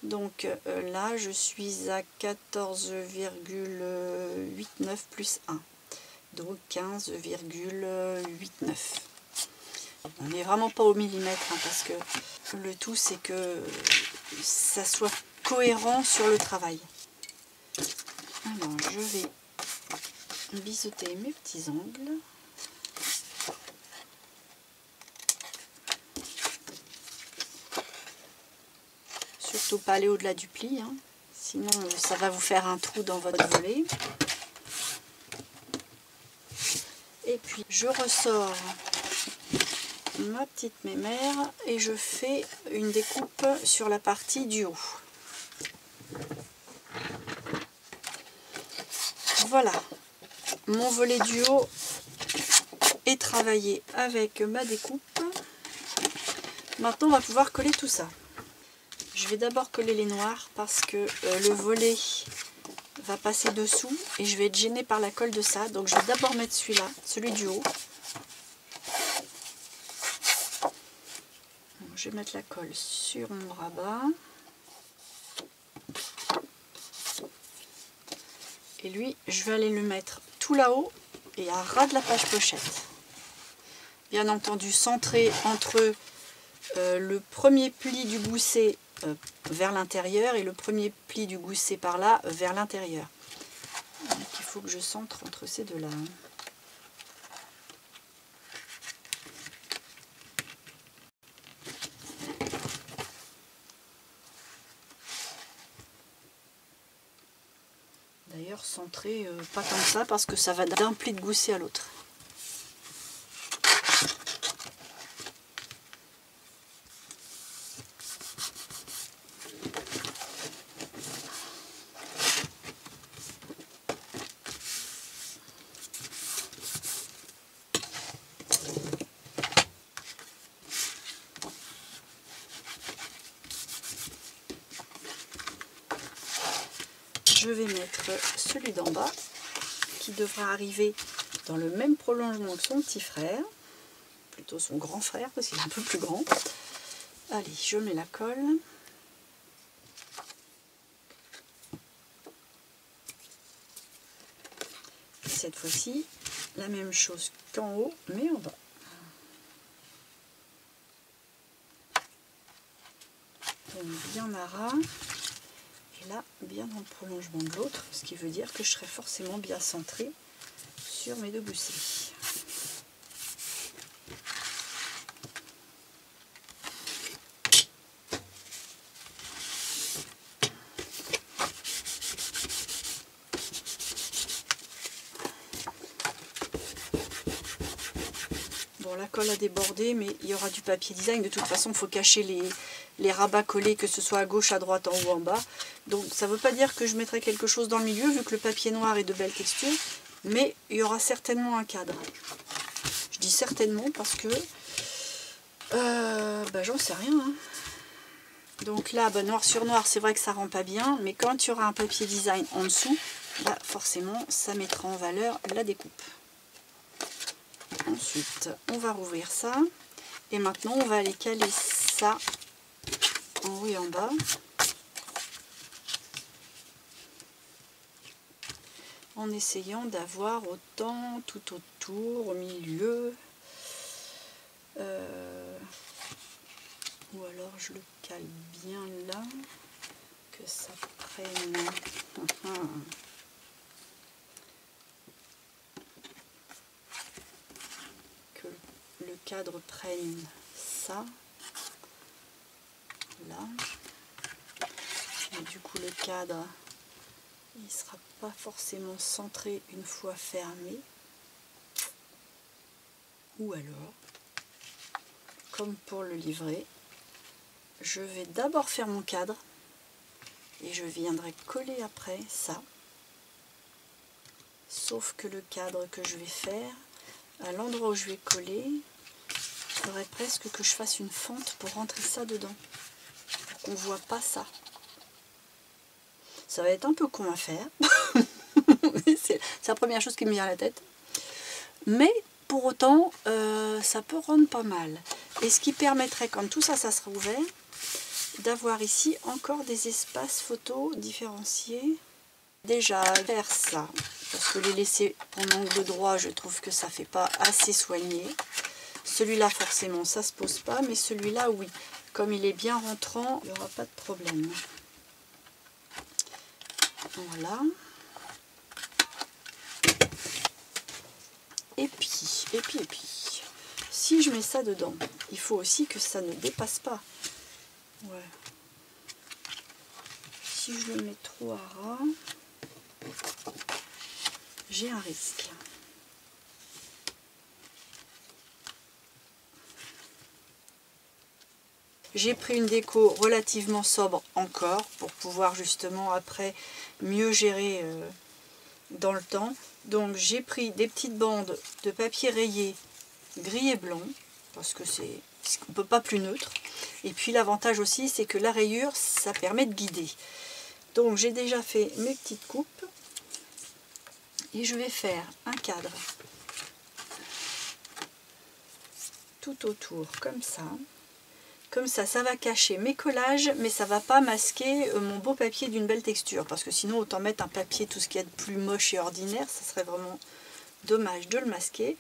Donc là, je suis à 14,89 plus 1. Donc 15,89. On n'est vraiment pas au millimètre, hein, parce que le tout, c'est que ça soit cohérent sur le travail. Alors, je vais biseauter mes petits angles. Surtout pas aller au-delà du pli, hein. Sinon ça va vous faire un trou dans votre volet. Et puis je ressors ma petite mémère et je fais une découpe sur la partie du haut. Voilà, mon volet du haut est travaillé avec ma découpe. Maintenant on va pouvoir coller tout ça. Je vais d'abord coller les noirs parce que le volet va passer dessous et je vais être gênée par la colle de ça. Donc je vais d'abord mettre celui-là, celui du haut. Donc, je vais mettre la colle sur mon rabat. Et lui, je vais aller le mettre tout là-haut et à ras de la page pochette. Bien entendu, centré entre le premier pli du gousset vers l'intérieur et le premier pli du gousset par là vers l'intérieur. Donc il faut que je centre entre ces deux-là. D'ailleurs centrer pas comme ça parce que ça va d'un pli de gousset à l'autre. Je vais mettre celui d'en bas qui devra arriver dans le même prolongement que son petit frère, plutôt son grand frère parce qu'il est un peu plus grand. Allez, je mets la colle. Et cette fois-ci, la même chose qu'en haut, mais en bas. Donc bien à ras. Et là, bien dans le prolongement de l'autre, ce qui veut dire que je serai forcément bien centrée sur mes deux goussets. Bon, la colle a débordé, mais il y aura du papier design. De toute façon, il faut cacher les rabats collés, que ce soit à gauche, à droite, en haut, en bas. Donc ça ne veut pas dire que je mettrai quelque chose dans le milieu, vu que le papier noir est de belle texture, mais il y aura certainement un cadre. Je dis certainement parce que j'en sais rien, hein. Donc là, bah, noir sur noir, c'est vrai que ça rend pas bien, mais quand tu auras un papier design en dessous, bah, forcément, ça mettra en valeur la découpe. Ensuite, on va rouvrir ça. Et maintenant, on va aller caler ça en haut et en bas. En essayant d'avoir autant tout autour, au milieu. Ou alors je le cale bien là, que ça prenne. Que le cadre prenne ça. Là. Et du coup le cadre, il ne sera pas forcément centré une fois fermé. Ou alors, comme pour le livret, je vais d'abord faire mon cadre et je viendrai coller après ça. Sauf que le cadre que je vais faire, à l'endroit où je vais coller, il faudrait presque que je fasse une fente pour rentrer ça dedans. Pour qu'on ne voit pas ça. Ça va être un peu con à faire. C'est la première chose qui me vient à la tête. Mais pour autant, ça peut rendre pas mal. Et ce qui permettrait, quand tout ça, ça sera ouvert, d'avoir ici encore des espaces photos différenciés. Déjà faire ça, parce que les laisser en angle droit, je trouve que ça fait pas assez soigné. Celui-là forcément ça se pose pas, mais celui-là oui, comme il est bien rentrant, il n'y aura pas de problème. Voilà. Et puis, si je mets ça dedans, il faut aussi que ça ne dépasse pas. Ouais. Si je le mets trop à ras, j'ai un risque. J'ai pris une déco relativement sobre encore pour pouvoir justement après mieux gérer dans le temps. Donc j'ai pris des petites bandes de papier rayé gris et blanc parce que c'est on peut pas plus neutre. Et puis l'avantage aussi c'est que la rayure ça permet de guider. Donc j'ai déjà fait mes petites coupes et je vais faire un cadre tout autour comme ça. Comme ça, ça va cacher mes collages, mais ça va pas masquer mon beau papier d'une belle texture. Parce que sinon, autant mettre un papier, tout ce qu'il y a de plus moche et ordinaire, ça serait vraiment dommage de le masquer.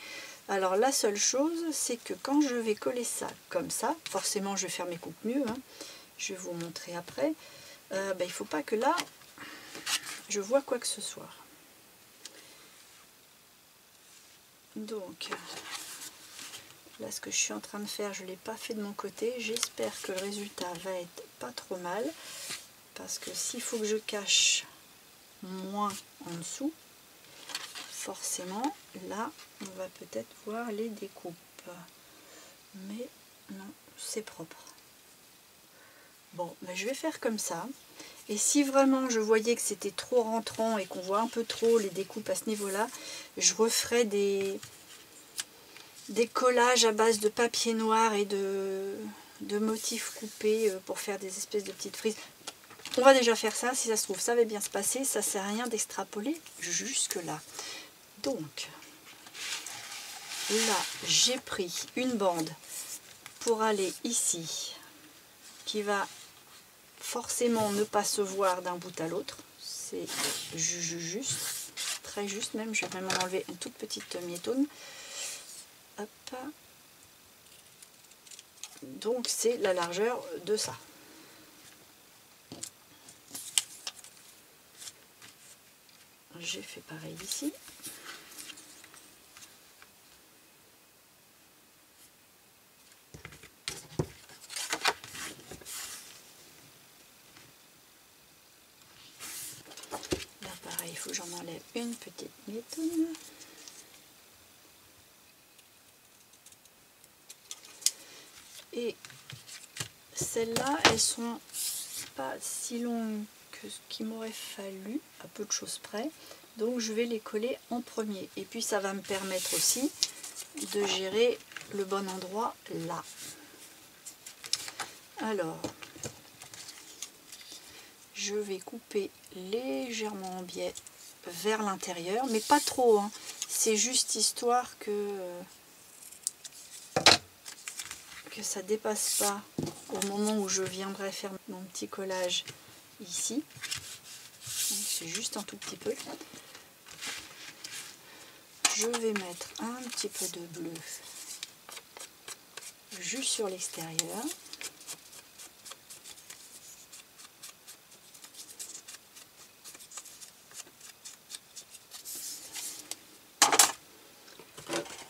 Alors la seule chose, c'est que quand je vais coller ça comme ça, forcément je vais faire mes coupes mieux, hein, je vais vous montrer après, il ne faut pas que là, je vois quoi que ce soit. Donc... là, ce que je suis en train de faire, je ne l'ai pas fait de mon côté. J'espère que le résultat va être pas trop mal. Parce que s'il faut que je cache moins en dessous, forcément, là, on va peut-être voir les découpes. Mais non, c'est propre. Bon, ben, je vais faire comme ça. Et si vraiment je voyais que c'était trop rentrant et qu'on voit un peu trop les découpes à ce niveau-là, je referai des collages à base de papier noir et de motifs coupés pour faire des espèces de petites frises. On va déjà faire ça, si ça se trouve ça va bien se passer, ça sert à rien d'extrapoler jusque là. Donc là j'ai pris une bande pour aller ici qui va forcément ne pas se voir d'un bout à l'autre, c'est juste, très juste même, je vais même en enlever une toute petite mietone. Hop. Donc c'est la largeur de ça. J'ai fait pareil ici. Là pareil, il faut que j'en enlève une petite mietone. Et celles-là, elles sont pas si longues que ce qu'il m'aurait fallu, à peu de choses près. Donc je vais les coller en premier. Et puis ça va me permettre aussi de gérer le bon endroit là. Alors, je vais couper légèrement en biais vers l'intérieur, mais pas trop, hein. C'est juste histoire que ça dépasse pas au moment où je viendrai faire mon petit collage ici. C'est juste un tout petit peu. Je vais mettre un petit peu de bleu juste sur l'extérieur.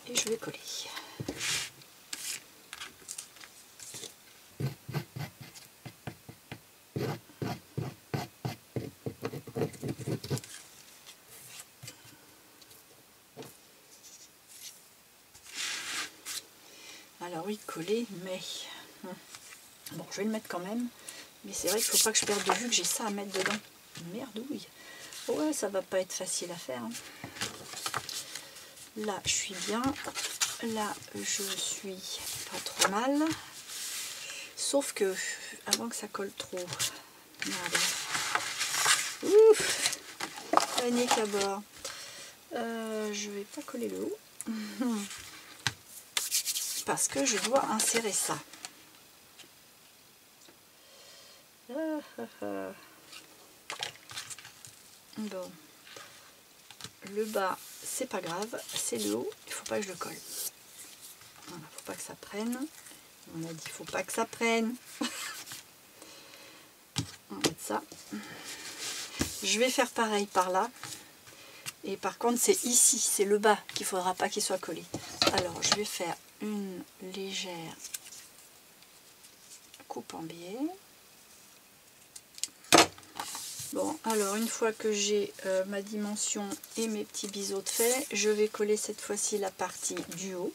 Et je vais coller. Alors oui, coller, mais bon, je vais le mettre quand même. Mais c'est vrai qu'il ne faut pas que je perde de vue que j'ai ça à mettre dedans. Merdouille. Ouais, ça va pas être facile à faire, hein. Là, je suis bien. Là, je suis pas trop mal. Sauf que, avant que ça colle trop. Merde. Ouf, panique à bord. Je vais pas coller le haut. Parce que je dois insérer ça. Bon, le bas c'est pas grave, c'est le haut, il faut pas que je le colle. Voilà, faut pas que ça prenne. On a dit faut pas que ça prenne. On va mettre ça. Je vais faire pareil par là. Et par contre c'est ici, c'est le bas qu'il faudra pas qu'il soit collé. Alors je vais faire une légère coupe en biais. Bon, alors une fois que j'ai ma dimension et mes petits biseaux de fait, je vais coller cette fois-ci la partie du haut.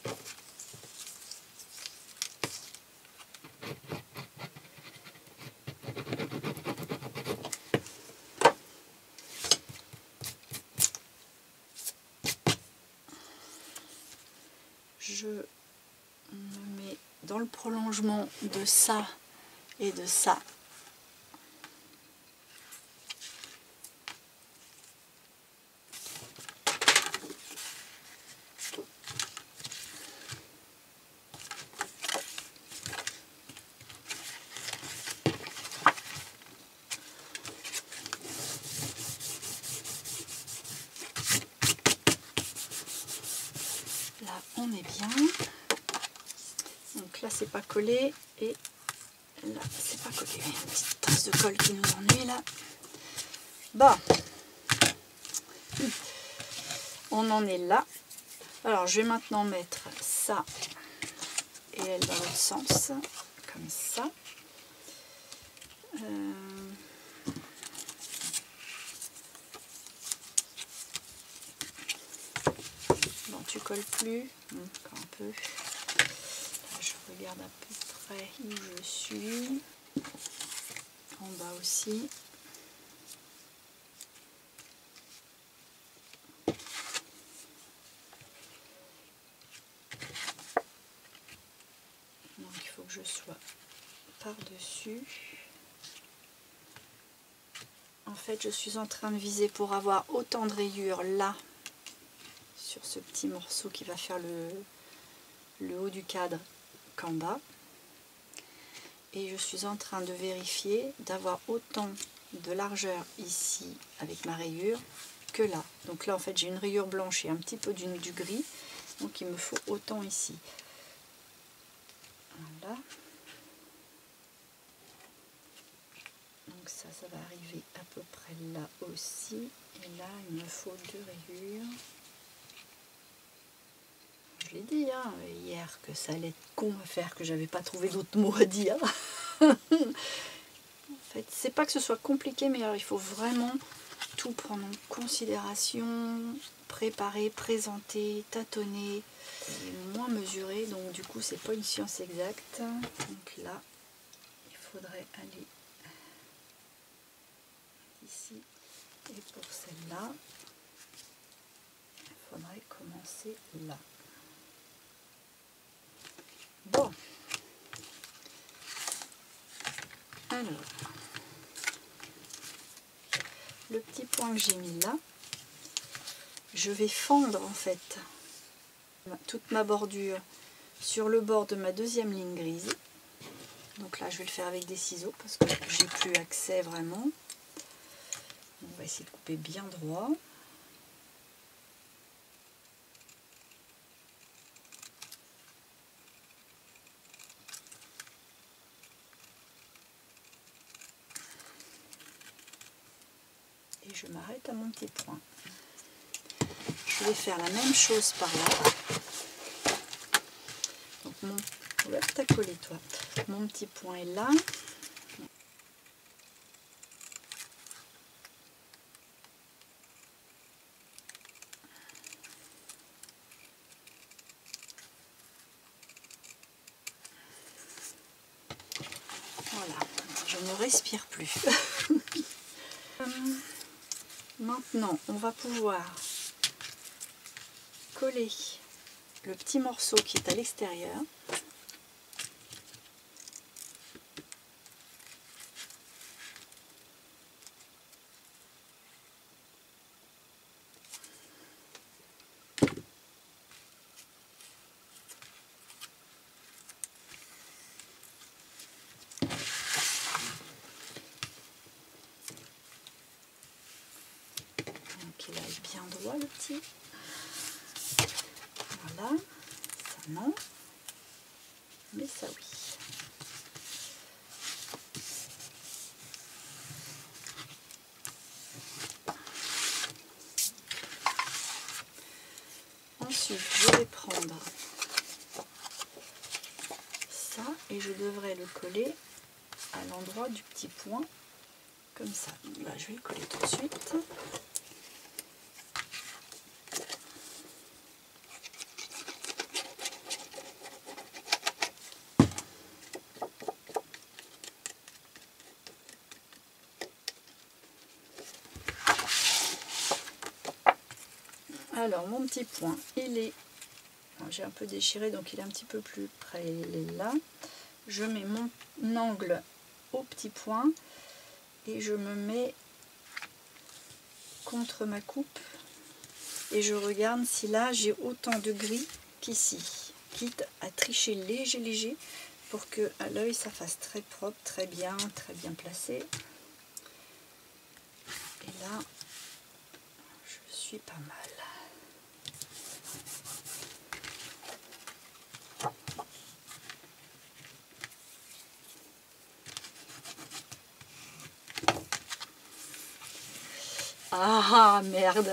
Je me mets dans le prolongement de ça et de ça. Là, on est bien. Donc là, c'est pas collé et là, c'est pas collé. Une petite trace de colle qui nous ennuie là. Bon, on en est là. Alors, je vais maintenant mettre ça et elle dans l'autre sens, comme ça. Bon, tu colles plus, encore un peu. Là, je regarde à peu près où je suis. En bas aussi. Donc il faut que je sois par-dessus. En fait, je suis en train de viser pour avoir autant de rayures là, sur ce petit morceau qui va faire le haut du cadre qu'en bas. Et je suis en train de vérifier d'avoir autant de largeur ici avec ma rayure que là. Donc là, en fait, j'ai une rayure blanche et un petit peu du gris. Donc il me faut autant ici. Voilà. Donc ça va arriver à peu près là aussi. Et là, il me faut 2 rayures. Je l'ai dit hein, hier que ça allait être con à faire, que j'avais pas trouvé d'autres mots à dire. En fait, c'est pas que ce soit compliqué, mais alors il faut vraiment tout prendre en considération, préparer, présenter, tâtonner, et moins mesurer. Donc du coup, c'est pas une science exacte. Donc là, il faudrait aller ici. Et pour celle-là, il faudrait commencer là. Bon. Alors, le petit point que j'ai mis là, je vais fendre en fait toute ma bordure sur le bord de ma deuxième ligne grise. Donc là je vais le faire avec des ciseaux parce que j'ai plus accès vraiment. On va essayer de couper bien droit. Et je m'arrête à mon petit point. Je vais faire la même chose par là. Donc mon... Hop, t'as collé toi. Mon petit point est là. Voilà, je ne respire plus. Maintenant, on va pouvoir coller le petit morceau qui est à l'extérieur. Donc il est bien droit le petit. Voilà, ça non, mais ça oui. Ensuite, je vais prendre ça et je devrais le coller à l'endroit du petit point, comme ça. Là, je vais le coller tout de suite. Alors, mon petit point, il est... J'ai un peu déchiré, donc il est un petit peu plus près, il est là. Je mets mon angle au petit point et je me mets contre ma coupe et je regarde si là j'ai autant de gris qu'ici, quitte à tricher léger pour que à l'œil ça fasse très propre, très bien placé. Et là je suis pas mal. Ah merde,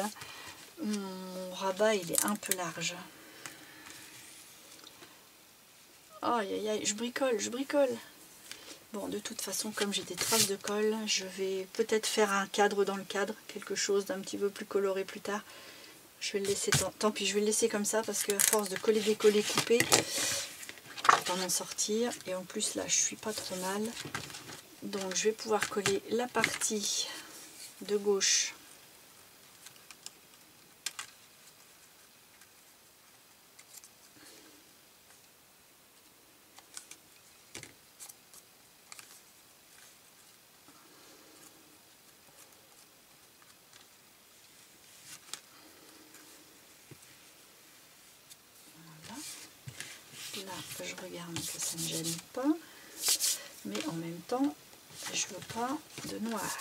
mon rabat il est un peu large. Aïe aïe aïe, je bricole. Bon, de toute façon, comme j'ai des traces de colle, je vais peut-être faire un cadre dans le cadre, quelque chose d'un petit peu plus coloré plus tard. Je vais le laisser, tant pis, je vais le laisser comme ça parce que à force de coller, décoller, couper, je vais pas m'en sortir. Et en plus là, je suis pas trop mal. Donc je vais pouvoir coller la partie de gauche. Là, je regarde que ça ne gêne pas, mais en même temps, je veux pas de noir.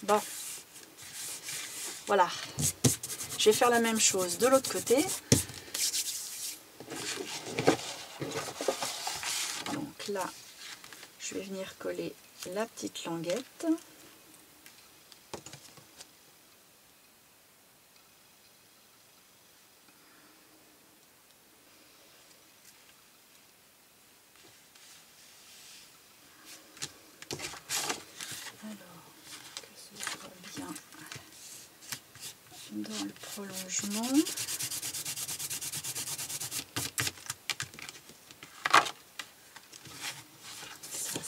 Bon, voilà. Je vais faire la même chose de l'autre côté. Donc là, je vais venir coller la petite languette. Dans le prolongement.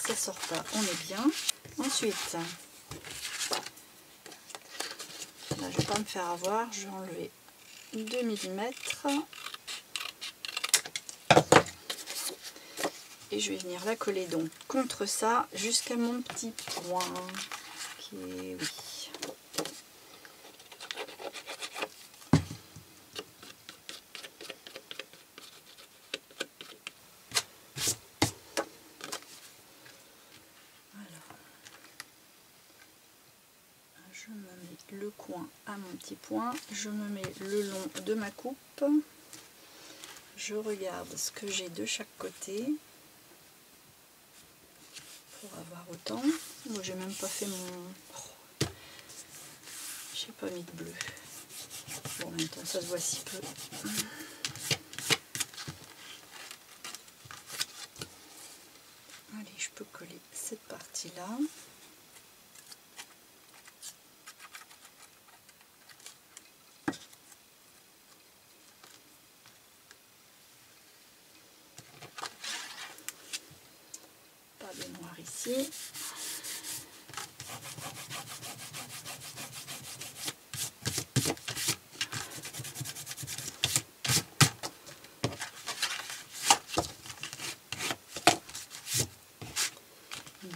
Ça sort pas, on est bien. Ensuite, là je vais pas me faire avoir, je vais enlever 2 mm. et je vais venir la coller donc contre ça jusqu'à mon petit point qui est, oui. Je me mets le coin à mon petit point, je me mets le long de ma coupe, je regarde ce que j'ai de chaque côté pour avoir autant. Moi j'ai même pas fait mon... j'ai pas mis de bleu. Bon, en même temps ça se voit si peu. Allez, je peux coller cette partie là. Ici.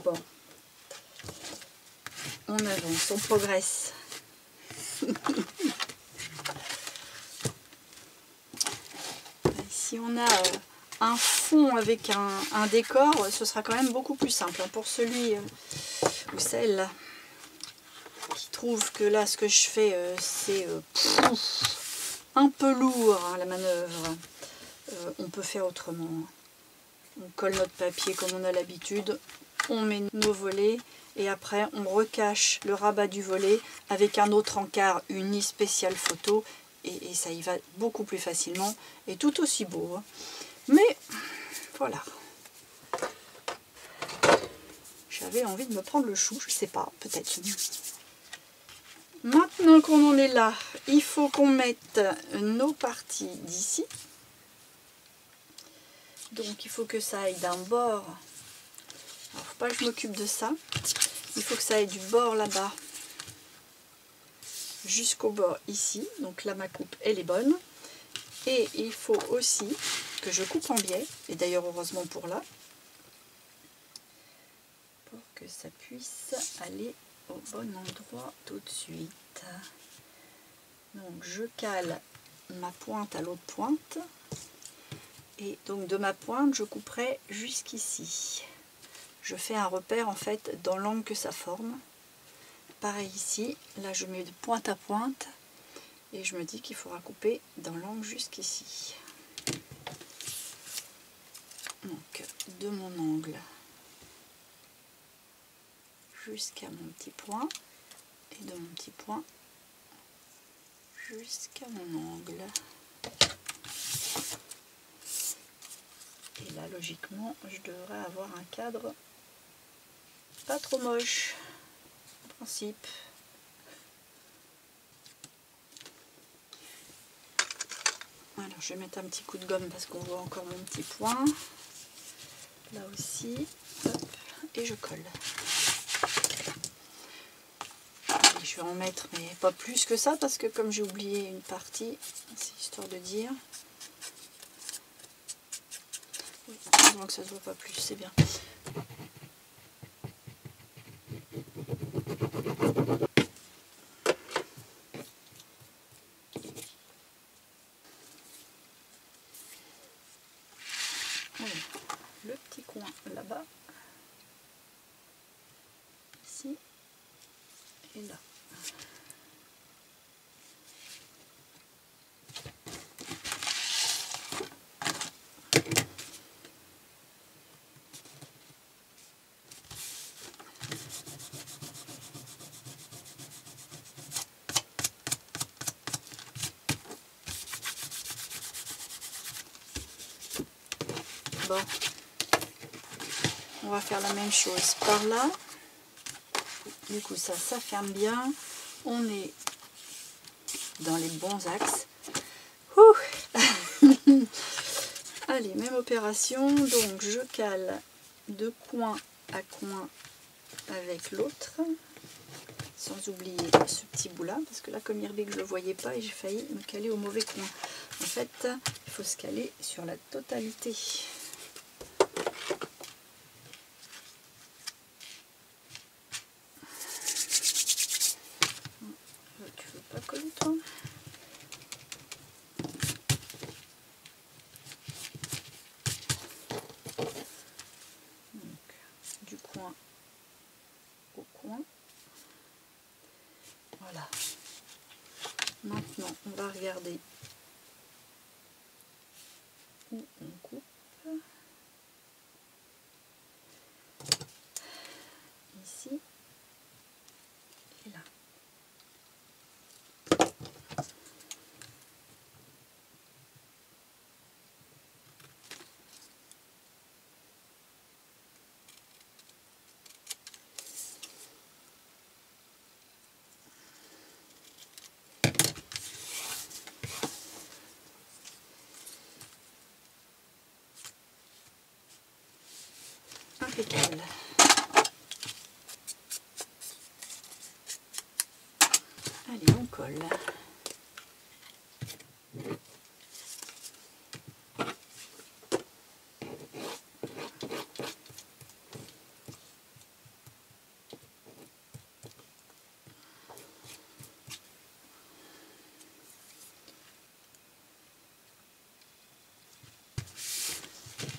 Bon, on avance, on progresse. Si on a un fond avec un décor, ce sera quand même beaucoup plus simple. Pour celui ou celle qui trouve que là ce que je fais c'est un peu lourd, hein, la manœuvre, on peut faire autrement. On colle notre papier comme on a l'habitude, on met nos volets et après on recache le rabat du volet avec un autre encart uni spécial photo et ça y va beaucoup plus facilement et tout aussi beau. Hein. Mais voilà, j'avais envie de me prendre le chou, je sais pas, peut-être. Maintenant qu'on en est là, il faut qu'on mette nos parties d'ici. Donc il faut que ça aille d'un bord, alors faut pas que je m'occupe de ça, il faut que ça aille du bord là-bas jusqu'au bord ici, donc là ma coupe elle est bonne. Et il faut aussi que je coupe en biais, et d'ailleurs heureusement pour là, pour que ça puisse aller au bon endroit tout de suite. Donc je cale ma pointe à l'autre pointe, et donc de ma pointe je couperai jusqu'ici. Je fais un repère en fait dans l'angle que ça forme. Pareil ici, là je mets de pointe à pointe, et je me dis qu'il faudra couper dans l'angle jusqu'ici. Donc de mon angle jusqu'à mon petit point et de mon petit point jusqu'à mon angle. Et là logiquement je devrais avoir un cadre pas trop moche en principe. Alors je vais mettre un petit coup de gomme parce qu'on voit encore mon petit point. Là aussi, hop, et je colle. Et je vais en mettre, mais pas plus que ça, parce que comme j'ai oublié une partie, c'est histoire de dire. Oui, heureusement que ça se voit pas plus, c'est bien. Alors, le petit coin là-bas, ici et là. Bon, on va faire la même chose par là. Du coup ça ferme bien. On est dans les bons axes. Allez, même opération. Donc je cale de coin à coin avec l'autre, sans oublier ce petit bout là, parce que là comme Irbeck je ne le voyais pas et j'ai failli me caler au mauvais coin. En fait il faut se caler sur la totalité. coin au coin. Voilà. Maintenant, on va regarder où on coupe. Ici et là. Impeccable. Allez, on colle.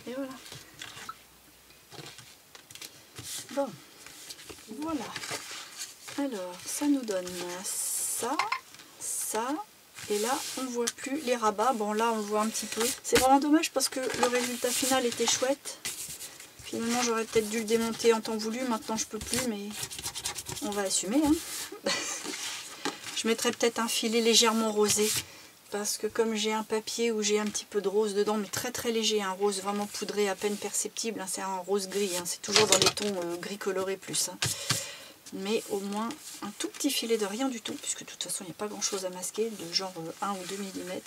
Et voilà. Bon, voilà. Alors, ça nous donne ça, ça, et là, on ne voit plus les rabats. Bon, là, on le voit un petit peu. C'est vraiment dommage parce que le résultat final était chouette. Finalement, j'aurais peut-être dû le démonter en temps voulu. Maintenant, je peux plus, mais on va assumer. Hein. Je mettrai peut-être un filet légèrement rosé. Parce que comme j'ai un papier où j'ai un petit peu de rose dedans, mais très très léger, un rose vraiment poudré, à peine perceptible, hein, c'est un rose gris, hein, c'est toujours dans les tons gris coloré plus. Hein. Mais au moins un tout petit filet de rien du tout, puisque de toute façon il n'y a pas grand chose à masquer, de genre 1 ou 2 mm,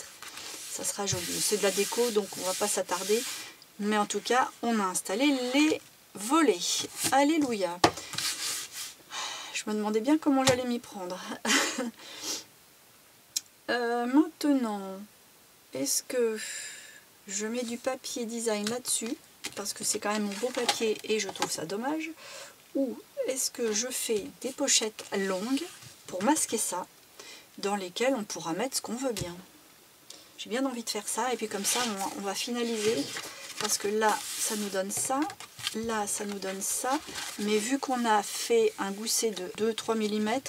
ça sera joli. C'est de la déco, donc on ne va pas s'attarder, mais en tout cas on a installé les volets. Alléluia. Je me demandais bien comment j'allais m'y prendre. Maintenant, est-ce que je mets du papier design là-dessus, parce que c'est quand même mon beau papier et je trouve ça dommage, ou est-ce que je fais des pochettes longues pour masquer ça, dans lesquelles on pourra mettre ce qu'on veut bien. J'ai bien envie de faire ça, et puis comme ça on va finaliser, parce que là ça nous donne ça, là ça nous donne ça, mais vu qu'on a fait un gousset de 2-3 mm,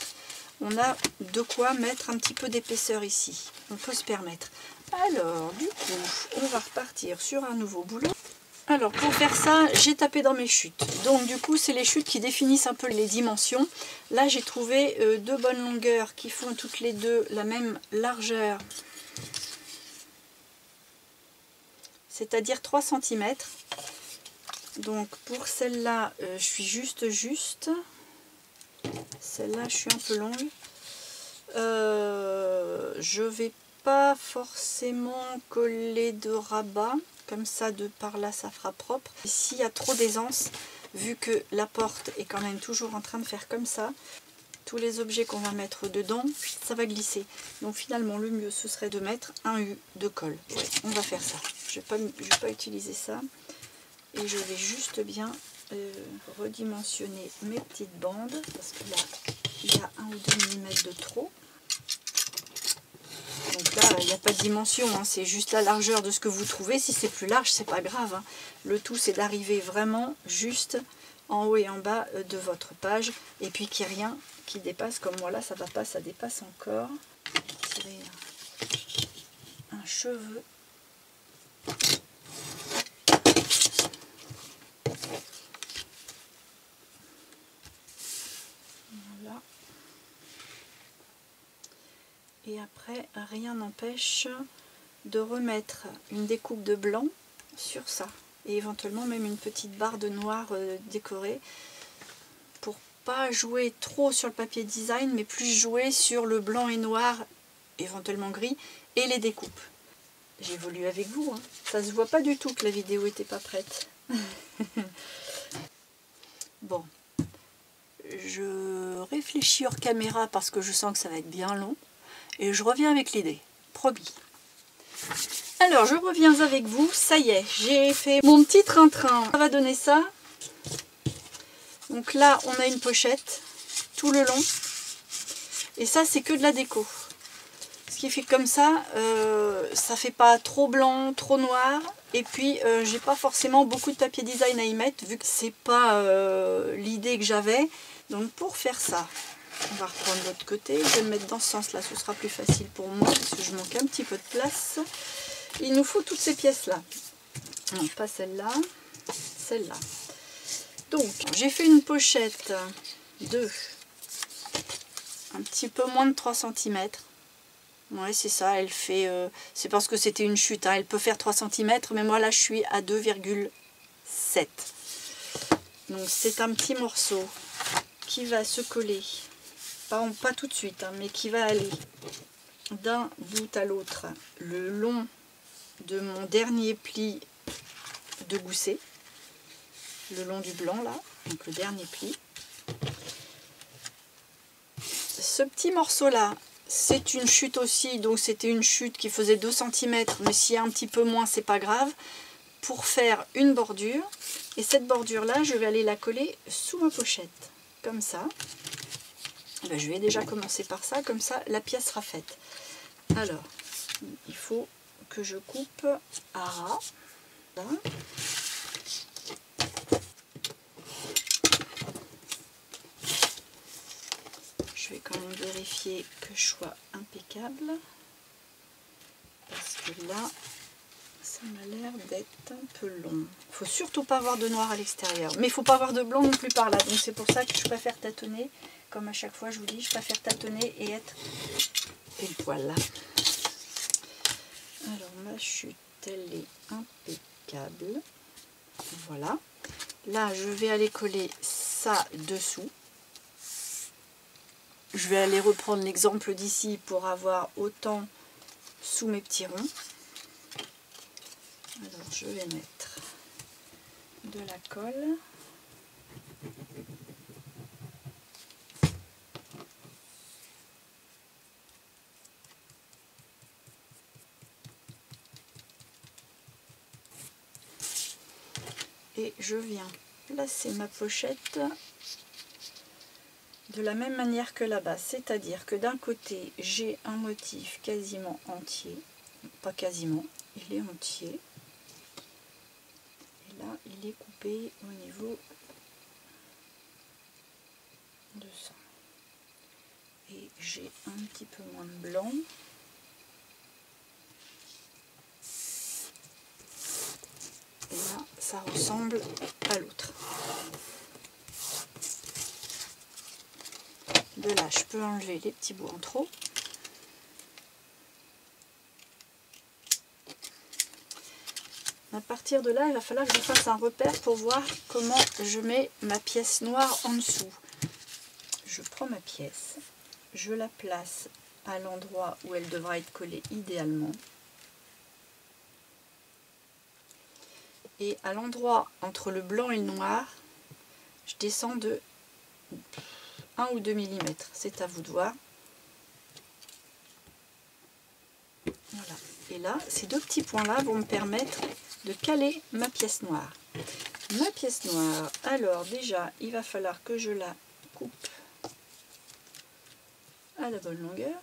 on a de quoi mettre un petit peu d'épaisseur ici. On peut se permettre. Alors, du coup, on va repartir sur un nouveau boulot. Alors, pour faire ça, j'ai tapé dans mes chutes. Donc, du coup, c'est les chutes qui définissent un peu les dimensions. Là, j'ai trouvé deux bonnes longueurs qui font toutes les deux la même largeur. C'est-à-dire 3 cm. Donc, pour celle-là, je suis juste. Celle-là, je suis un peu longue. Je vais pas forcément coller de rabat. Comme ça, de par là, ça fera propre. S'il y a trop d'aisance, vu que la porte est quand même toujours en train de faire comme ça, tous les objets qu'on va mettre dedans, ça va glisser. Donc finalement, le mieux, ce serait de mettre un U de colle. Ouais, on va faire ça. Je vais pas utiliser ça. Et je vais juste bien redimensionner mes petites bandes, parce que là, il y a 1 ou 2 mm de trop. Donc là, il n'y a pas de dimension, hein, c'est juste la largeur de ce que vous trouvez. Si c'est plus large, c'est pas grave. Hein. Le tout, c'est d'arriver vraiment juste en haut et en bas de votre page. Et puis qu'il n'y ait rien qui dépasse. Comme moi là, ça va pas, ça dépasse encore. Tirer un cheveu. Voilà. Et après, rien n'empêche de remettre une découpe de blanc sur ça. Et éventuellement même une petite barre de noir décorée. Pour pas jouer trop sur le papier design, mais plus jouer sur le blanc et noir, éventuellement gris, et les découpes. J'évolue avec vous. Hein. Ça se voit pas du tout que la vidéo était pas prête. Bon. Je réfléchis hors caméra parce que je sens que ça va être bien long. Et je reviens avec l'idée, promis. Alors, je reviens avec vous. Ça y est, j'ai fait mon petit train-train. Ça va donner ça. Donc là, on a une pochette tout le long. Et ça, c'est que de la déco. Ce qui fait comme ça fait pas trop blanc, trop noir. Et puis j'ai pas forcément beaucoup de papier design à y mettre vu que c'est pas l'idée que j'avais. Donc pour faire ça, on va reprendre l'autre côté. Je vais le mettre dans ce sens là, ce sera plus facile pour moi parce que je manque un petit peu de place. Il nous faut toutes ces pièces là. Non, pas celle-là, celle-là. Donc j'ai fait une pochette de un petit peu moins de 3 cm. Ouais, c'est ça, elle fait... c'est parce que c'était une chute, hein, elle peut faire 3 cm, mais moi là je suis à 2,7. Donc c'est un petit morceau qui va se coller, pas tout de suite, hein, mais qui va aller d'un bout à l'autre le long de mon dernier pli de gousset, le long du blanc là, donc le dernier pli. Ce petit morceau là, c'est une chute aussi, donc c'était une chute qui faisait 2 cm, mais s'il y a un petit peu moins, c'est pas grave, pour faire une bordure. Et cette bordure là, je vais aller la coller sous ma pochette, comme ça. Ben, je vais déjà commencer par ça, comme ça la pièce sera faite. Alors, il faut que je coupe à ras. Là. Je vais quand même vérifier que je sois impeccable, parce que là, ça m'a l'air d'être un peu long. Il ne faut surtout pas avoir de noir à l'extérieur, mais il ne faut pas avoir de blanc non plus par là. Donc c'est pour ça que je préfère tâtonner, comme à chaque fois je vous dis, je préfère tâtonner et être pile poil là. Alors ma chute, elle est impeccable. Voilà. Là, je vais aller coller ça dessous. Je vais aller reprendre l'exemple d'ici pour avoir autant sous mes petits ronds. Alors je vais mettre de la colle. Et je viens placer ma pochette de la même manière que là-bas, c'est-à-dire que d'un côté j'ai un motif quasiment entier, pas quasiment, il est entier, et là il est coupé au niveau de ça, et j'ai un petit peu moins de blanc, et là ça ressemble à l'autre. De là, je peux enlever les petits bouts en trop. À partir de là, il va falloir que je fasse un repère pour voir comment je mets ma pièce noire en dessous. Je prends ma pièce, je la place à l'endroit où elle devra être collée idéalement. Et à l'endroit entre le blanc et le noir, je descends de 1 ou 2 mm, c'est à vous de voir. Voilà. Et là, ces deux petits points-là vont me permettre de caler ma pièce noire. Ma pièce noire, alors déjà, il va falloir que je la coupe à la bonne longueur.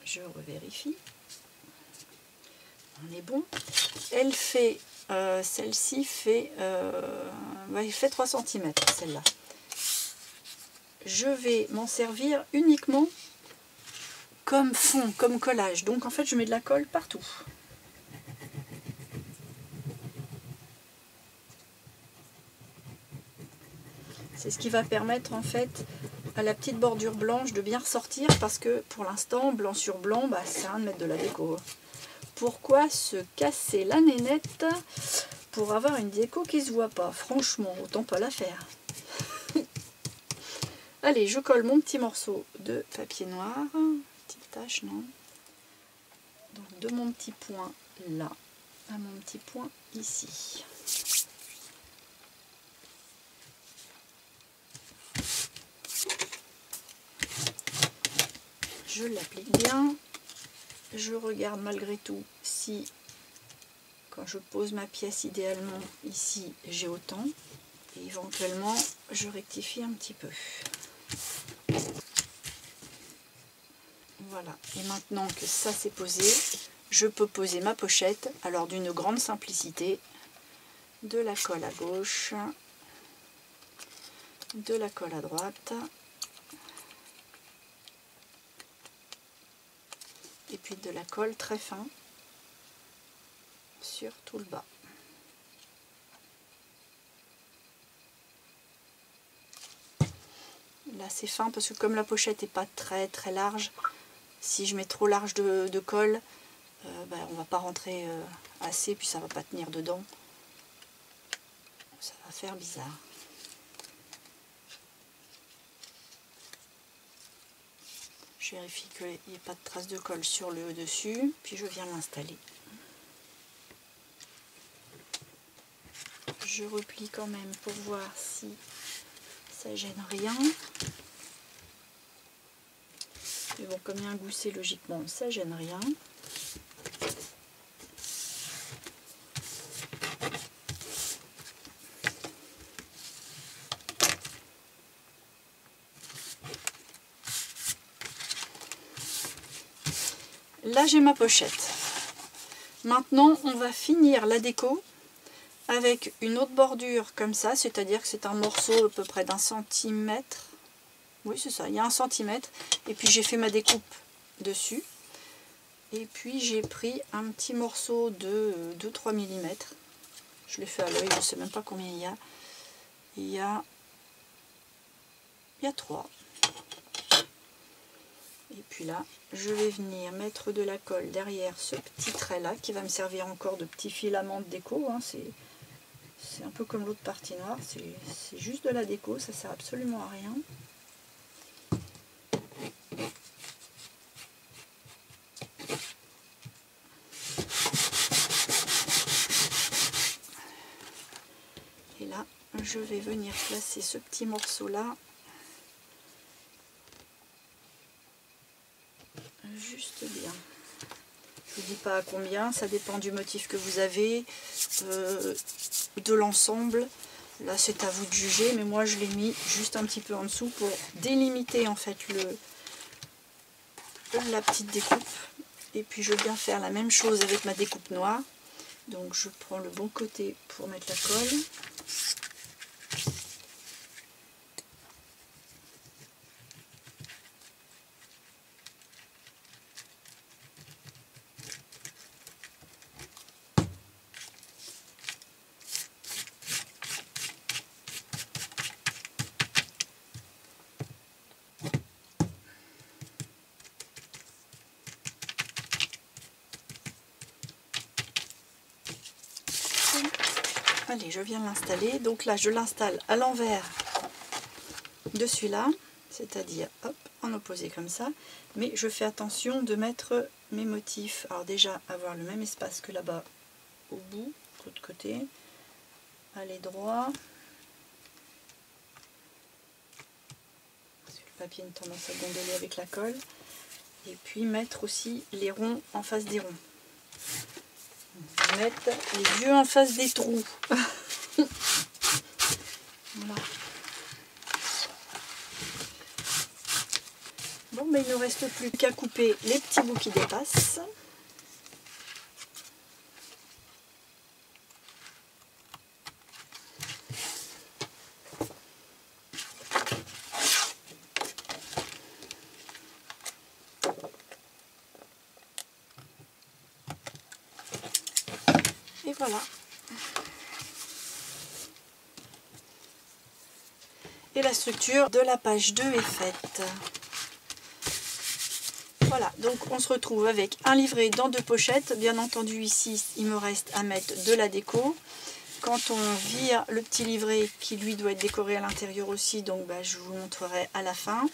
Je revérifie. On est bon. Elle fait, celle-ci fait, elle fait 3 cm, celle-là. Je vais m'en servir uniquement comme fond, comme collage. Donc en fait, je mets de la colle partout. C'est ce qui va permettre en fait à la petite bordure blanche de bien ressortir, parce que pour l'instant, blanc sur blanc, bah, ça sert à rien de mettre de la déco. Pourquoi se casser la nénette pour avoir une déco qui se voit pas? Franchement, autant pas la faire. Allez, je colle mon petit morceau de papier noir. Petite tache, non? Donc de mon petit point là à mon petit point ici. Je l'applique bien. Je regarde malgré tout si Quand je pose ma pièce, idéalement ici j'ai autant, et éventuellement je rectifie un petit peu. Voilà, et maintenant que ça c'est posé, je peux poser ma pochette, alors d'une grande simplicité, de la colle à gauche, de la colle à droite, et puis de la colle très fin sur tout le bas. Là c'est fin parce que comme la pochette n'est pas très large, si je mets trop large de colle, on va pas rentrer assez, puis ça va pas tenir dedans. Ça va faire bizarre. Je vérifie qu'il n'y ait pas de traces de colle sur le dessus, puis je viens l'installer. Je replie quand même pour voir si ça gêne rien. Mais bon, comme il y a un gousset, logiquement, ça gêne rien. Là, j'ai ma pochette. Maintenant, on va finir la déco avec une autre bordure comme ça, c'est-à-dire que c'est un morceau à peu près d'1 centimètre. Oui, c'est ça, il y a 1 centimètre. Et puis j'ai fait ma découpe dessus. Et puis j'ai pris un petit morceau de 2-3 mm. Je l'ai fait à l'œil, je ne sais même pas combien il y a. Il y a 3. Et puis là, je vais venir mettre de la colle derrière ce petit trait là, qui va me servir encore de petit filament de déco. Hein. C'est un peu comme l'autre partie noire, c'est juste de la déco, ça sert absolument à rien. Et là, je vais venir placer ce petit morceau là, juste bien. Je ne vous dis pas à combien, ça dépend du motif que vous avez, de l'ensemble. Là c'est à vous de juger, mais moi je l'ai mis juste un petit peu en dessous pour délimiter en fait la petite découpe. Et puis je viens faire la même chose avec ma découpe noire. Donc je prends le bon côté pour mettre la colle. Allez, je viens l'installer. Donc là, je l'installe à l'envers de celui-là, c'est-à-dire hop, en opposé comme ça. Mais je fais attention de mettre mes motifs. Alors déjà, avoir le même espace que là-bas au bout, de l'autre côté. Aller droit. Parce que le papier a une tendance à gondoler avec la colle. Et puis mettre aussi les ronds en face des ronds. Mettre les yeux en face des trous. Voilà. Bon, mais il ne reste plus qu'à couper les petits bouts qui dépassent. Et voilà. Et la structure de la page 2 est faite. Voilà, donc on se retrouve avec un livret dans 2 pochettes. Bien entendu, ici, il me reste à mettre de la déco. Quand on vire le petit livret qui lui doit être décoré à l'intérieur aussi, donc je vous montrerai à la fin.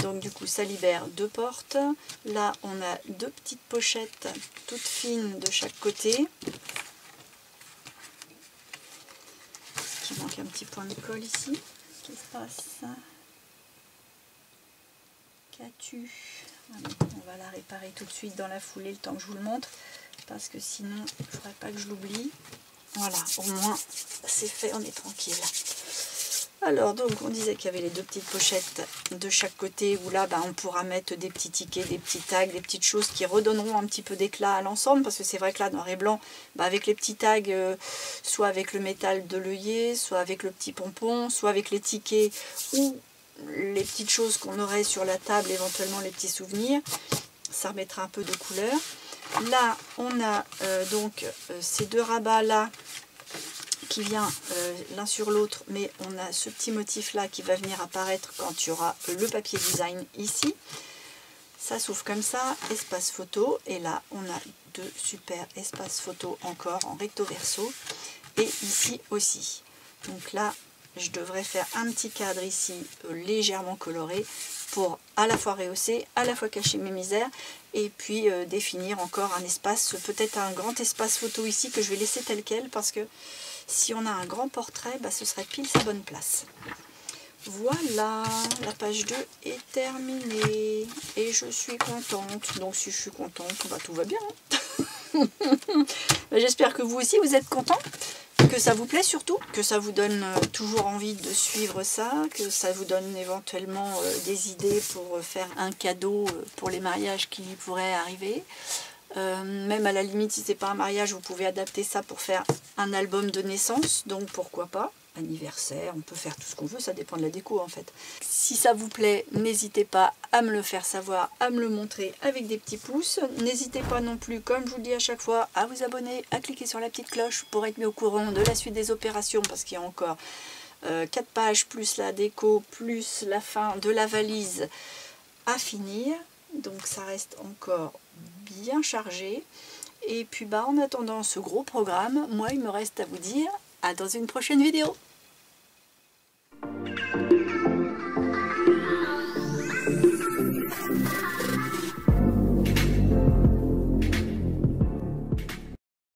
Donc du coup ça libère 2 portes. Là on a 2 petites pochettes toutes fines de chaque côté. Il manque un petit point de colle ici. Qu'est-ce qui se passe? Qu'as-tu? On va la réparer tout de suite dans la foulée, le temps que je vous le montre. parce que sinon il ne faudrait pas que je l'oublie. Voilà, au moins c'est fait, on est tranquille. Alors donc on disait qu'il y avait les deux petites pochettes de chaque côté où là on pourra mettre des petits tickets, des petits tags, des petites choses qui redonneront un petit peu d'éclat à l'ensemble, parce que c'est vrai que là noir et blanc, avec les petits tags, soit avec le métal de l'œillet, soit avec le petit pompon, soit avec les tickets ou les petites choses qu'on aurait sur la table, éventuellement les petits souvenirs, ça remettra un peu de couleur. Là on a donc ces deux rabats là qui vient l'un sur l'autre, mais on a ce petit motif là qui va venir apparaître quand il y aura le papier design ici. Ça s'ouvre comme ça, espace photo, et là on a deux super espaces photo encore en recto verso, et ici aussi. Donc là je devrais faire un petit cadre ici légèrement coloré pour à la fois rehausser, à la fois cacher mes misères, et puis définir encore un espace, peut-être un grand espace photo ici que je vais laisser tel quel, parce que si on a un grand portrait, ce serait pile sa bonne place. Voilà, la page 2 est terminée et je suis contente. Donc si je suis contente, tout va bien. J'espère que vous aussi vous êtes contents, que ça vous plaît surtout, que ça vous donne toujours envie de suivre ça, que ça vous donne éventuellement des idées pour faire un cadeau pour les mariages qui pourraient arriver. Même à la limite, si c'est pas un mariage, vous pouvez adapter ça pour faire un album de naissance, donc pourquoi pas, anniversaire, on peut faire tout ce qu'on veut, ça dépend de la déco en fait. Si ça vous plaît, n'hésitez pas à me le faire savoir, à me le montrer avec des petits pouces. N'hésitez pas non plus, comme je vous le dis à chaque fois, à vous abonner, à cliquer sur la petite cloche pour être mis au courant de la suite des opérations, parce qu'il y a encore 4 pages, plus la déco, plus la fin de la valise à finir. Donc ça reste encore bien chargé. Et puis en attendant ce gros programme, moi il me reste à vous dire à dans une prochaine vidéo.